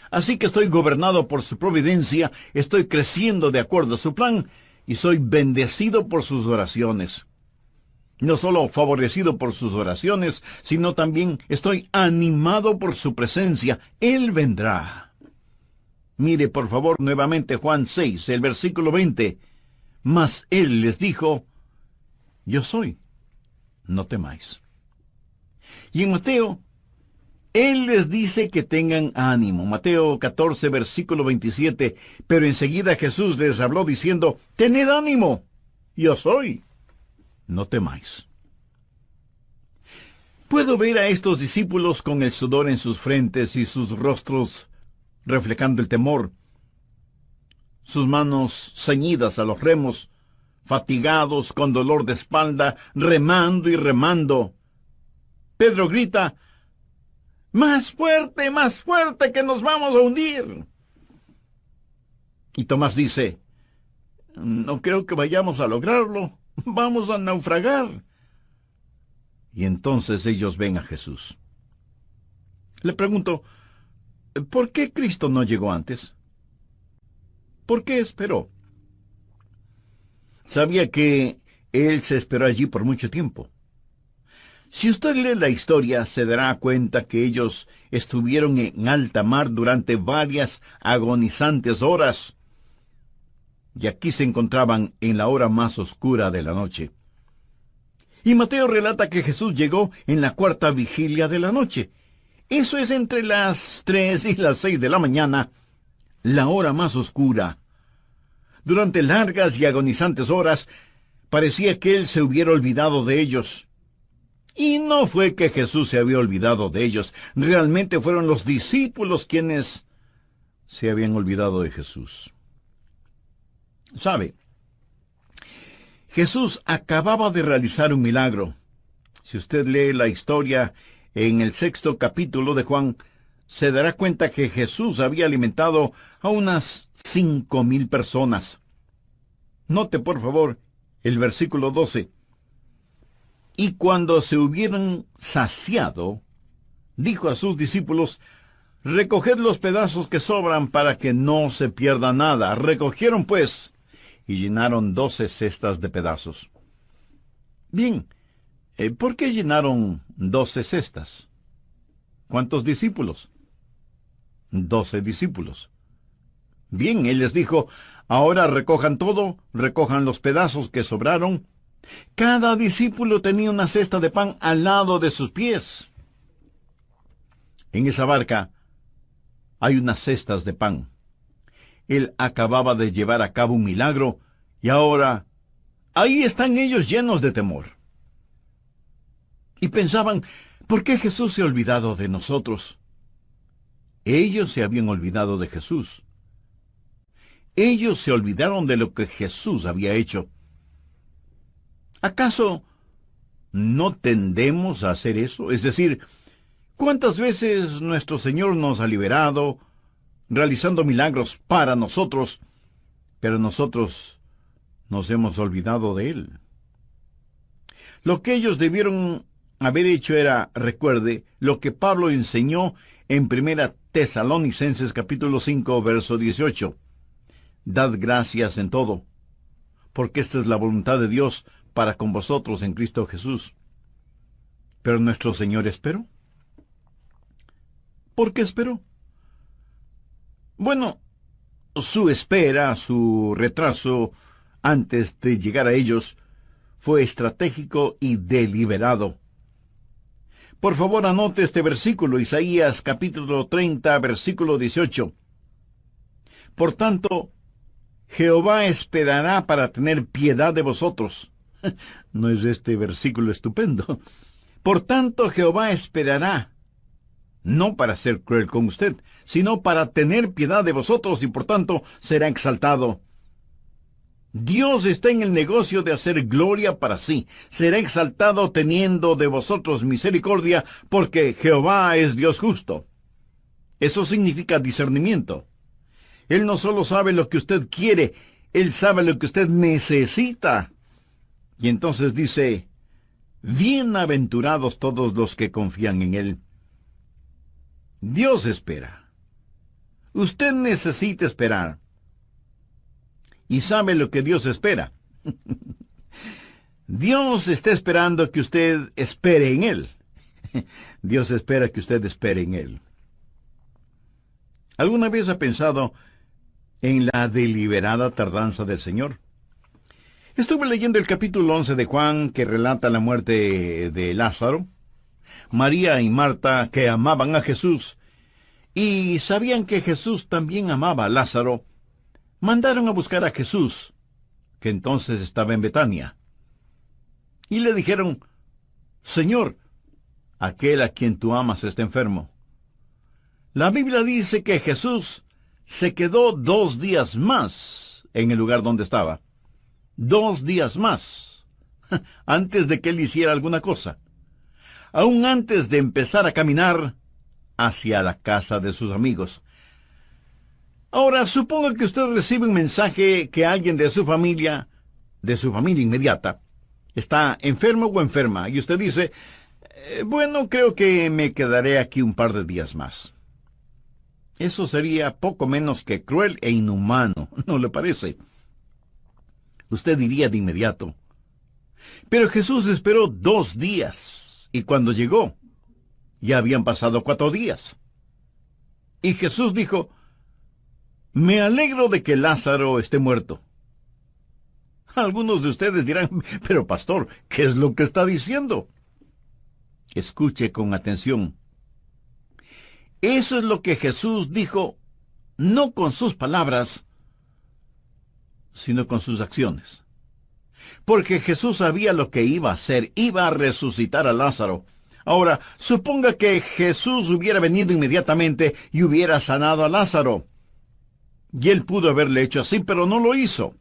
Así que estoy gobernado por su providencia, estoy creciendo de acuerdo a su plan y soy bendecido por sus oraciones. No solo favorecido por sus oraciones, sino también estoy animado por su presencia. Él vendrá. Mire, por favor, nuevamente Juan 6, el versículo 20. Mas Él les dijo, yo soy, no temáis. Y en Mateo, Él les dice que tengan ánimo. Mateo 14, versículo 27. Pero enseguida Jesús les habló diciendo, tened ánimo, yo soy, no temáis. Puedo ver a estos discípulos con el sudor en sus frentes y sus rostros reflejando el temor, sus manos ceñidas a los remos, fatigados con dolor de espalda, remando y remando. Pedro grita, más fuerte, que nos vamos a hundir. Y Tomás dice, no creo que vayamos a lograrlo, vamos a naufragar. Y entonces ellos ven a Jesús. Le pregunto, ¿por qué Cristo no llegó antes? ¿Por qué esperó? Sabía que Él se esperó allí por mucho tiempo. Si usted lee la historia, se dará cuenta que ellos estuvieron en alta mar durante varias agonizantes horas. Y aquí se encontraban en la hora más oscura de la noche. Y Mateo relata que Jesús llegó en la 4ª vigilia de la noche. Eso es entre las 3 y las 6 de la mañana, la hora más oscura. Durante largas y agonizantes horas, parecía que Él se hubiera olvidado de ellos. Y no fue que Jesús se había olvidado de ellos, realmente fueron los discípulos quienes se habían olvidado de Jesús. ¿Sabe? Jesús acababa de realizar un milagro. Si usted lee la historia en el 6º capítulo de Juan, se dará cuenta que Jesús había alimentado a unas 5,000 personas. Note, por favor, el versículo 12. Y cuando se hubieran saciado, dijo a sus discípulos, recoged los pedazos que sobran para que no se pierda nada. Recogieron, pues, y llenaron 12 cestas de pedazos. Bien, ¿por qué llenaron 12 cestas? ¿Cuántos discípulos? 12 discípulos. Bien, Él les dijo, ahora recojan todo, recojan los pedazos que sobraron. Cada discípulo tenía una cesta de pan al lado de sus pies. En esa barca hay unas cestas de pan. Él acababa de llevar a cabo un milagro y ahora ahí están ellos llenos de temor. Y pensaban, ¿por qué Jesús se ha olvidado de nosotros? Ellos se habían olvidado de Jesús. Ellos se olvidaron de lo que Jesús había hecho. ¿Acaso no tendemos a hacer eso? Es decir, ¿cuántas veces nuestro Señor nos ha liberado, realizando milagros para nosotros, pero nosotros nos hemos olvidado de Él? Lo que ellos debieron haber hecho era, recuerde, lo que Pablo enseñó en 1 Tesalonicenses capítulo 5, verso 18. Dad gracias en todo, porque esta es la voluntad de Dios para con vosotros en Cristo Jesús. Pero nuestro Señor esperó. ¿Por qué esperó? Bueno, su espera, su retraso antes de llegar a ellos, fue estratégico y deliberado. Por favor, anote este versículo, Isaías capítulo 30, versículo 18. Por tanto, Jehová esperará para tener piedad de vosotros. ¿No es este versículo estupendo? Por tanto, Jehová esperará, no para ser cruel con usted, sino para tener piedad de vosotros y por tanto será exaltado. Dios está en el negocio de hacer gloria para sí. Será exaltado teniendo de vosotros misericordia, porque Jehová es Dios justo. Eso significa discernimiento. Él no solo sabe lo que usted quiere, Él sabe lo que usted necesita. Y entonces dice, bienaventurados todos los que confían en Él. Dios espera. Usted necesita esperar. Y sabe lo que Dios espera. Dios está esperando que usted espere en Él. Dios espera que usted espere en Él. ¿Alguna vez ha pensado en la deliberada tardanza del Señor? Estuve leyendo el capítulo 11 de Juan, que relata la muerte de Lázaro. María y Marta, que amaban a Jesús, y sabían que Jesús también amaba a Lázaro, mandaron a buscar a Jesús, que entonces estaba en Betania. Y le dijeron, Señor, aquel a quien tú amas está enfermo. La Biblia dice que Jesús se quedó 2 días más en el lugar donde estaba. 2 días más, antes de que él hiciera alguna cosa. Aún antes de empezar a caminar hacia la casa de sus amigos. Ahora, suponga que usted recibe un mensaje que alguien de su familia inmediata, está enfermo o enferma, y usted dice, bueno, creo que me quedaré aquí un par de días más. Eso sería poco menos que cruel e inhumano, ¿no le parece? Usted diría de inmediato. Pero Jesús esperó 2 días, y cuando llegó, ya habían pasado 4 días. Y Jesús dijo, me alegro de que Lázaro esté muerto. Algunos de ustedes dirán, pero pastor, ¿qué es lo que está diciendo? Escuche con atención. Eso es lo que Jesús dijo, no con sus palabras, sino con sus acciones. Porque Jesús sabía lo que iba a hacer, iba a resucitar a Lázaro. Ahora, suponga que Jesús hubiera venido inmediatamente y hubiera sanado a Lázaro. Y él pudo haberle hecho así, pero no lo hizo.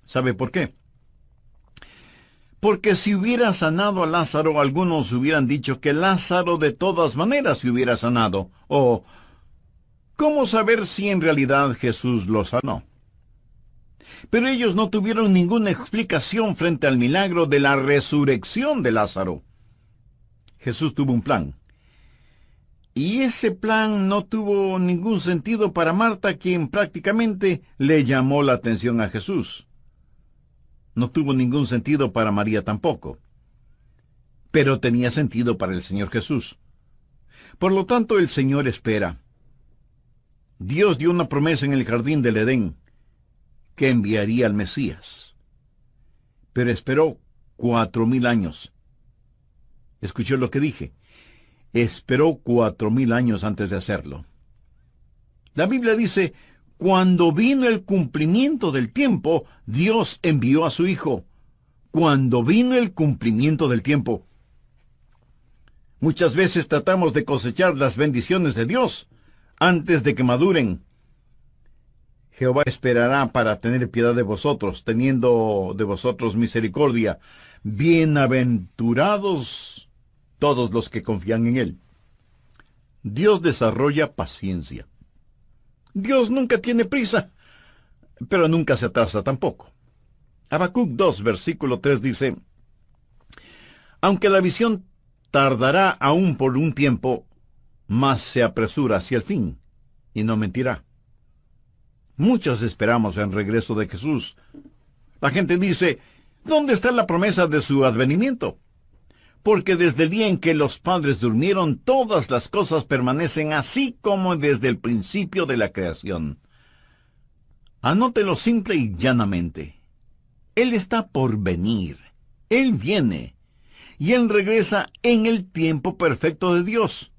¿Sabe por qué? Porque si hubiera sanado a Lázaro, algunos hubieran dicho que Lázaro de todas maneras se hubiera sanado. O, ¿cómo saber si en realidad Jesús lo sanó? Pero ellos no tuvieron ninguna explicación frente al milagro de la resurrección de Lázaro. Jesús tuvo un plan. Y ese plan no tuvo ningún sentido para Marta, quien prácticamente le llamó la atención a Jesús. No tuvo ningún sentido para María tampoco. Pero tenía sentido para el Señor Jesús. Por lo tanto, el Señor espera. Dios dio una promesa en el jardín del Edén, que enviaría al Mesías. Pero esperó 4,000 años. ¿Escuchó lo que dije? Esperó 4,000 años antes de hacerlo. La Biblia dice, cuando vino el cumplimiento del tiempo, Dios envió a su Hijo. Cuando vino el cumplimiento del tiempo. Muchas veces tratamos de cosechar las bendiciones de Dios antes de que maduren. Jehová esperará para tener piedad de vosotros, teniendo de vosotros misericordia. Bienaventurados todos los que confían en Él. Dios desarrolla paciencia. Dios nunca tiene prisa, pero nunca se atrasa tampoco. Habacuc 2, versículo 3 dice, aunque la visión tardará aún por un tiempo, mas se apresura hacia el fin, y no mentirá. Muchos esperamos el regreso de Jesús. La gente dice, ¿Dónde está la promesa de su advenimiento? Porque desde el día en que los padres durmieron, todas las cosas permanecen así como desde el principio de la creación. Anótelo simple y llanamente. Él está por venir. Él viene. Y Él regresa en el tiempo perfecto de Dios.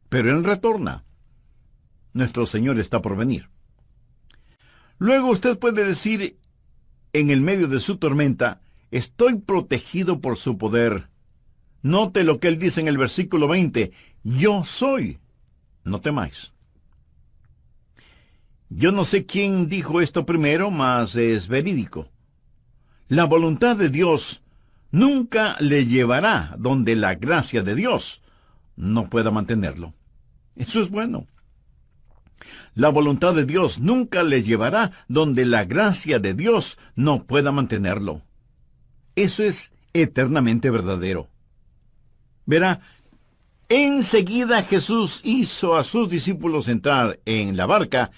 Pero Él retorna. Nuestro Señor está por venir. Luego usted puede decir, en el medio de su tormenta, estoy protegido por su poder. Note lo que Él dice en el versículo 20. Yo soy. No temáis. Yo no sé quién dijo esto primero, mas es verídico. La voluntad de Dios nunca le llevará donde la gracia de Dios no pueda mantenerlo. Eso es bueno. La voluntad de Dios nunca le llevará donde la gracia de Dios no pueda mantenerlo. Eso es eternamente verdadero. Verá, enseguida Jesús hizo a sus discípulos entrar en la barca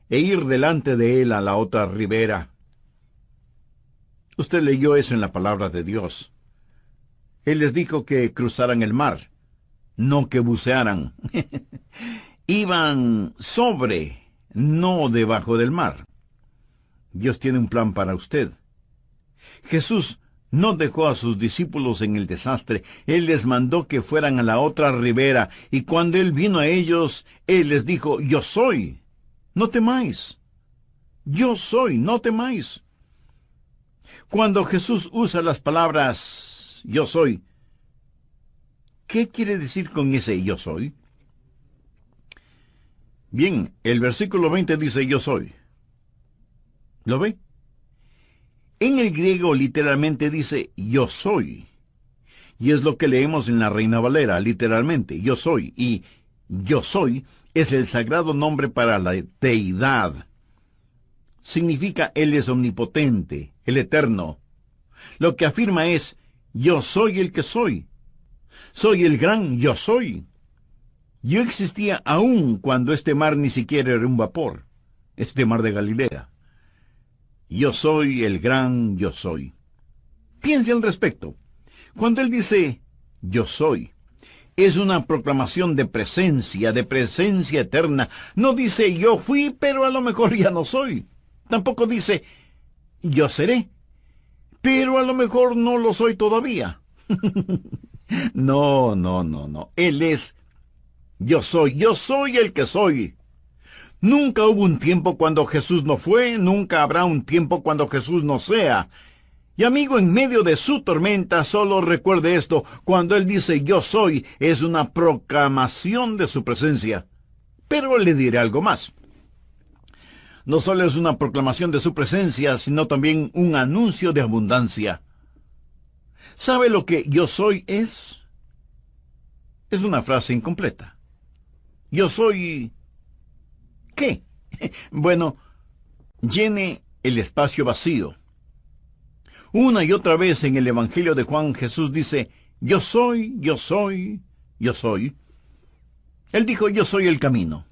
e ir delante de él a la otra ribera. Usted leyó eso en la palabra de Dios. Él les dijo que cruzaran el mar, no que bucearan. Iban sobre, no debajo del mar. Dios tiene un plan para usted. Jesús no dejó a sus discípulos en el desastre. Él les mandó que fueran a la otra ribera, y cuando Él vino a ellos, Él les dijo, yo soy, no temáis. Yo soy, no temáis. Cuando Jesús usa las palabras, yo soy, ¿qué quiere decir con ese yo soy? Bien, el versículo 20 dice yo soy. ¿Lo ve? En el griego literalmente dice yo soy. Y es lo que leemos en la Reina Valera, literalmente, yo soy. Y yo soy es el sagrado nombre para la deidad. Significa Él es omnipotente, el eterno. Lo que afirma es, yo soy el que soy. Soy el gran yo soy. Yo existía aún cuando este mar ni siquiera era un vapor, este mar de Galilea. Yo soy el gran yo soy. Piense al respecto. Cuando Él dice, yo soy, es una proclamación de presencia eterna. No dice, yo fui, pero a lo mejor ya no soy. Tampoco dice, yo seré, pero a lo mejor no lo soy todavía. No. Él es, yo soy el que soy. Nunca hubo un tiempo cuando Jesús no fue, nunca habrá un tiempo cuando Jesús no sea. Y amigo, en medio de su tormenta, solo recuerde esto, cuando Él dice yo soy, es una proclamación de su presencia. Pero le diré algo más. No solo es una proclamación de su presencia, sino también un anuncio de abundancia. ¿Sabe lo que yo soy es? Es una frase incompleta. Yo soy... ¿qué? Bueno, llene el espacio vacío. Una y otra vez en el Evangelio de Juan, Jesús dice, yo soy, yo soy, yo soy. Él dijo, yo soy el camino.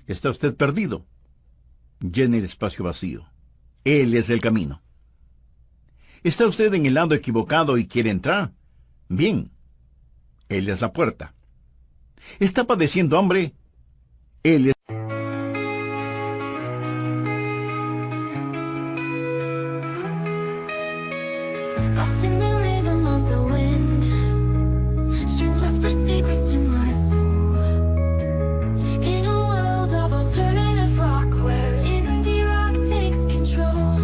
¿Está usted perdido? Llene el espacio vacío. Él es el camino. ¿Está usted en el lado equivocado y quiere entrar? Bien. Él es la puerta. ¿Está padeciendo hambre? Él es... Lost in the rhythm of the wind, strings whisper secrets to my soul. In a world of alternative rock where indie rock takes control,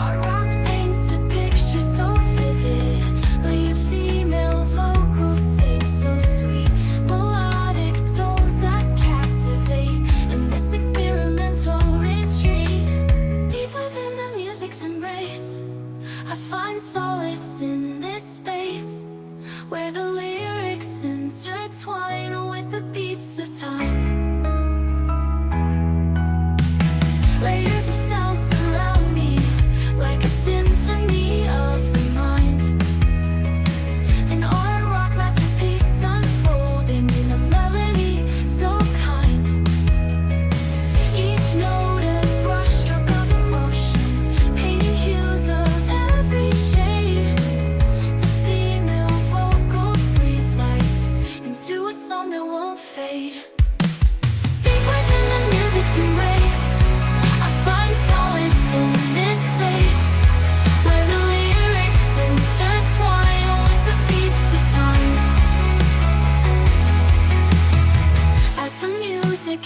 our rock paints a picture so vivid, where your female vocals sing so sweet, melodic tones that carry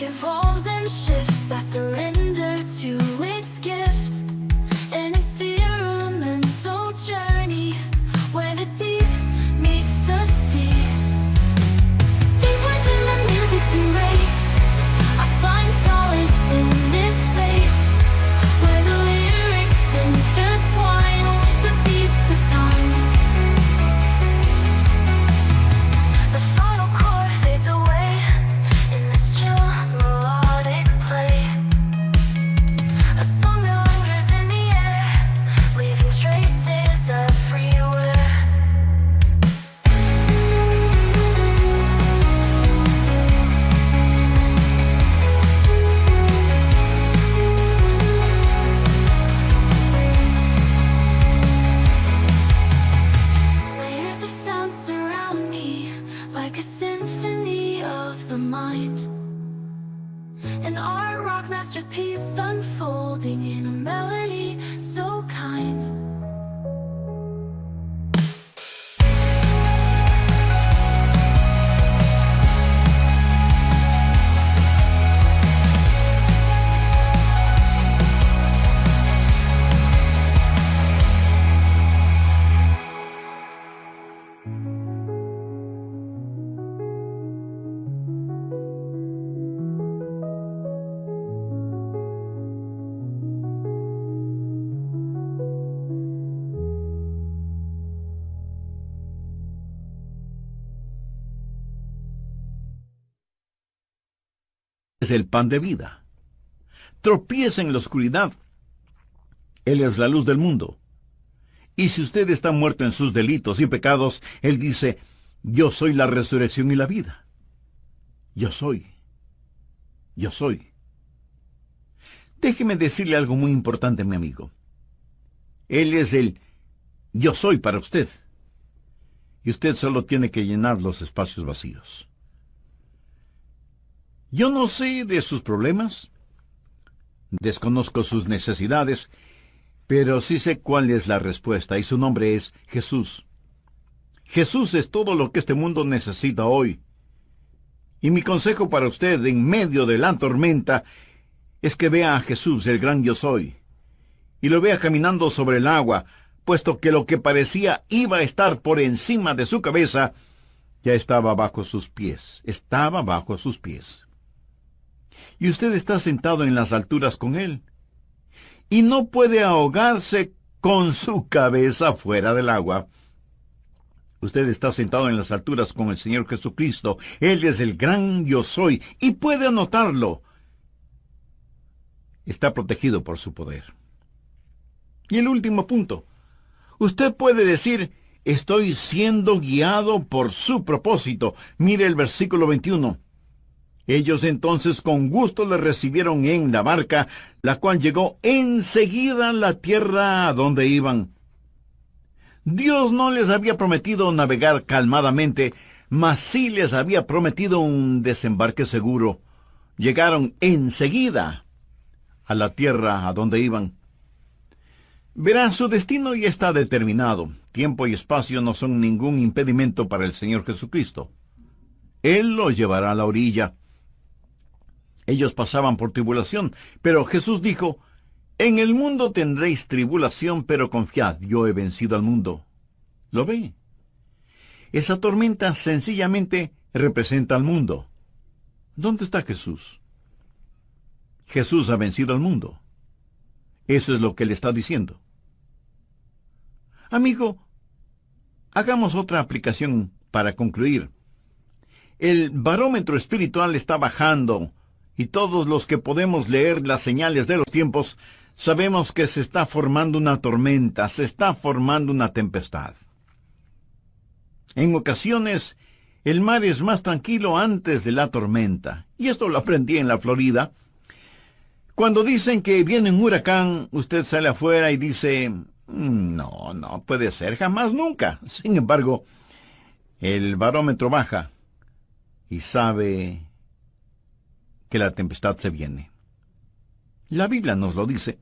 evolves and shifts. I surrender to its gift, an experimental journey where the deep meets the sea. Deep within the music's embrace, I find solace in this space where the lyrics intertwine with the beats of time. The final chord fades away in this chill melodic play, a song that lingers in the air, leaving traces everywhere. Layers of sound surround me like a symphony of the mind, an art rock masterpiece unfolding in a melody so kind. Es el pan de vida. Tropieza en la oscuridad. Él es la luz del mundo. Y si usted está muerto en sus delitos y pecados, Él dice, yo soy la resurrección y la vida. Yo soy. Yo soy. Déjeme decirle algo muy importante, mi amigo. Él es el yo soy para usted. Y usted solo tiene que llenar los espacios vacíos. Yo no sé de sus problemas, desconozco sus necesidades, pero sí sé cuál es la respuesta, y su nombre es Jesús. Jesús es todo lo que este mundo necesita hoy. Y mi consejo para usted en medio de la tormenta es que vea a Jesús, el gran yo soy, y lo vea caminando sobre el agua, puesto que lo que parecía iba a estar por encima de su cabeza, ya estaba bajo sus pies, estaba bajo sus pies. Y usted está sentado en las alturas con Él, y no puede ahogarse con su cabeza fuera del agua. Usted está sentado en las alturas con el Señor Jesucristo. Él es el gran yo soy, y puede anotarlo. Está protegido por su poder. Y el último punto. Usted puede decir, estoy siendo guiado por su propósito. Mire el versículo 21. Ellos entonces con gusto le recibieron en la barca, la cual llegó enseguida a la tierra a donde iban. Dios no les había prometido navegar calmadamente, mas sí les había prometido un desembarque seguro. Llegaron enseguida a la tierra a donde iban. Verán, su destino ya está determinado. Tiempo y espacio no son ningún impedimento para el Señor Jesucristo. Él los llevará a la orilla. Ellos pasaban por tribulación, pero Jesús dijo, en el mundo tendréis tribulación, pero confiad, yo he vencido al mundo. ¿Lo ve? Esa tormenta sencillamente representa al mundo. ¿Dónde está Jesús? Jesús ha vencido al mundo. Eso es lo que le está diciendo. Amigo, hagamos otra aplicación para concluir. El barómetro espiritual está bajando, y todos los que podemos leer las señales de los tiempos, sabemos que se está formando una tormenta, se está formando una tempestad. En ocasiones, el mar es más tranquilo antes de la tormenta, y esto lo aprendí en la Florida. Cuando dicen que viene un huracán, usted sale afuera y dice, no puede ser, jamás, nunca. Sin embargo, el barómetro baja y sabe que la tempestad se viene. La Biblia nos lo dice.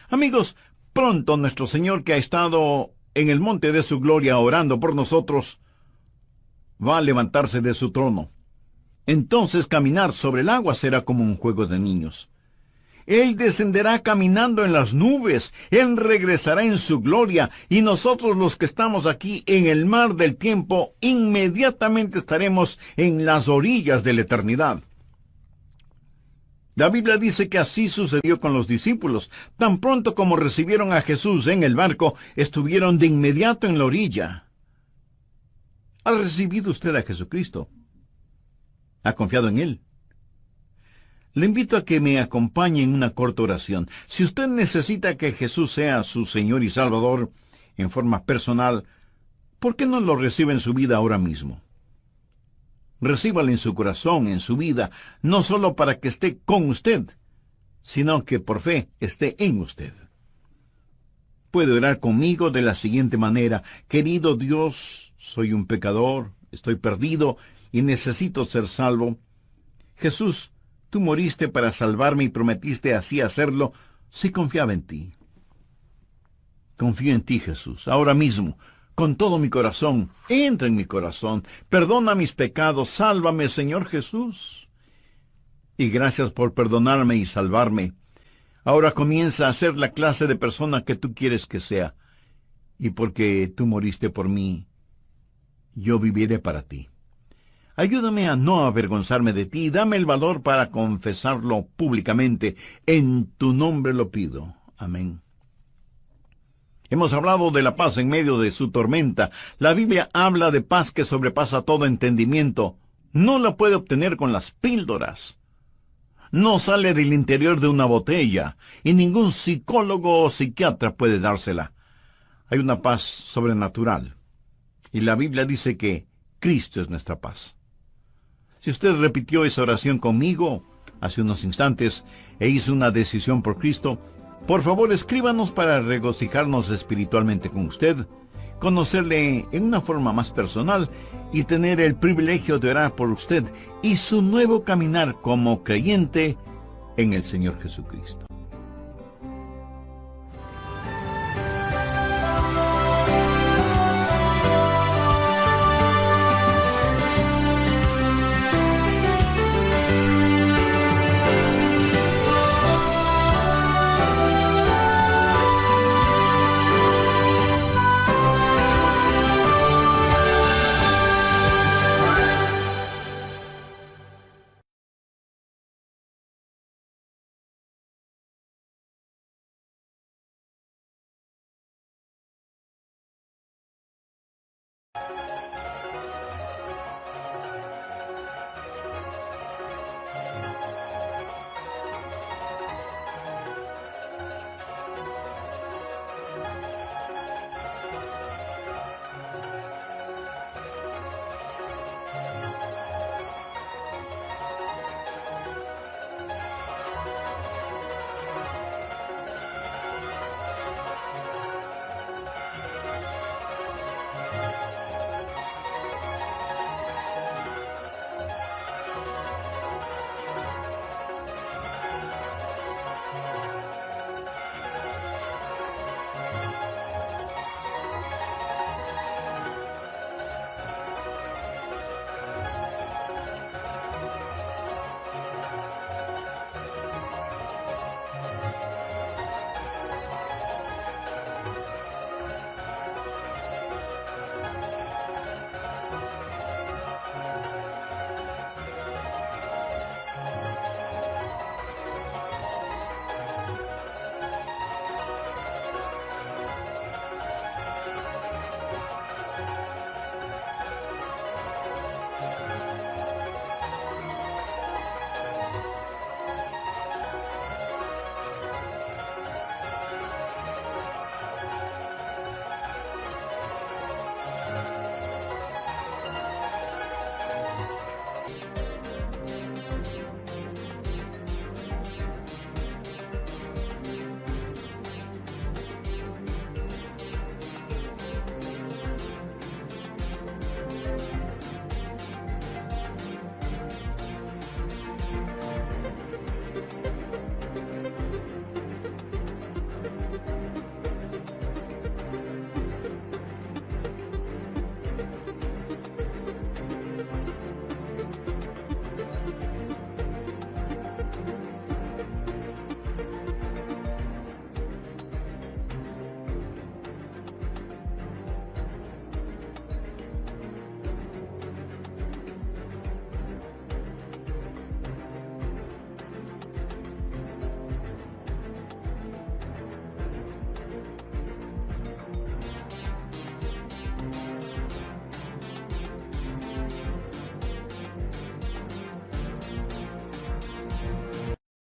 Amigos, pronto nuestro Señor, que ha estado en el monte de su gloria orando por nosotros, va a levantarse de su trono. Entonces caminar sobre el agua será como un juego de niños. Él descenderá caminando en las nubes, Él regresará en su gloria, y nosotros los que estamos aquí en el mar del tiempo, inmediatamente estaremos en las orillas de la eternidad. La Biblia dice que así sucedió con los discípulos. Tan pronto como recibieron a Jesús en el barco, estuvieron de inmediato en la orilla. ¿Ha recibido usted a Jesucristo? ¿Ha confiado en Él? Le invito a que me acompañe en una corta oración. Si usted necesita que Jesús sea su Señor y Salvador en forma personal, ¿por qué no lo recibe en su vida ahora mismo? Recíbalo en su corazón, en su vida, no solo para que esté con usted, sino que por fe esté en usted. Puede orar conmigo de la siguiente manera: querido Dios, soy un pecador, estoy perdido y necesito ser salvo. Jesús, tú moriste para salvarme y prometiste así hacerlo si confiaba en ti. Confío en ti, Jesús, ahora mismo, con todo mi corazón. Entra en mi corazón, perdona mis pecados, sálvame, Señor Jesús. Y gracias por perdonarme y salvarme. Ahora comienza a ser la clase de persona que tú quieres que sea. Y porque tú moriste por mí, yo viviré para ti. Ayúdame a no avergonzarme de ti y dame el valor para confesarlo públicamente. En tu nombre lo pido. Amén. Hemos hablado de la paz en medio de su tormenta. La Biblia habla de paz que sobrepasa todo entendimiento. No la puede obtener con las píldoras. No sale del interior de una botella, y ningún psicólogo o psiquiatra puede dársela. Hay una paz sobrenatural, y la Biblia dice que Cristo es nuestra paz. Si usted repitió esa oración conmigo hace unos instantes e hizo una decisión por Cristo, por favor escríbanos para regocijarnos espiritualmente con usted, conocerle en una forma más personal y tener el privilegio de orar por usted y su nuevo caminar como creyente en el Señor Jesucristo.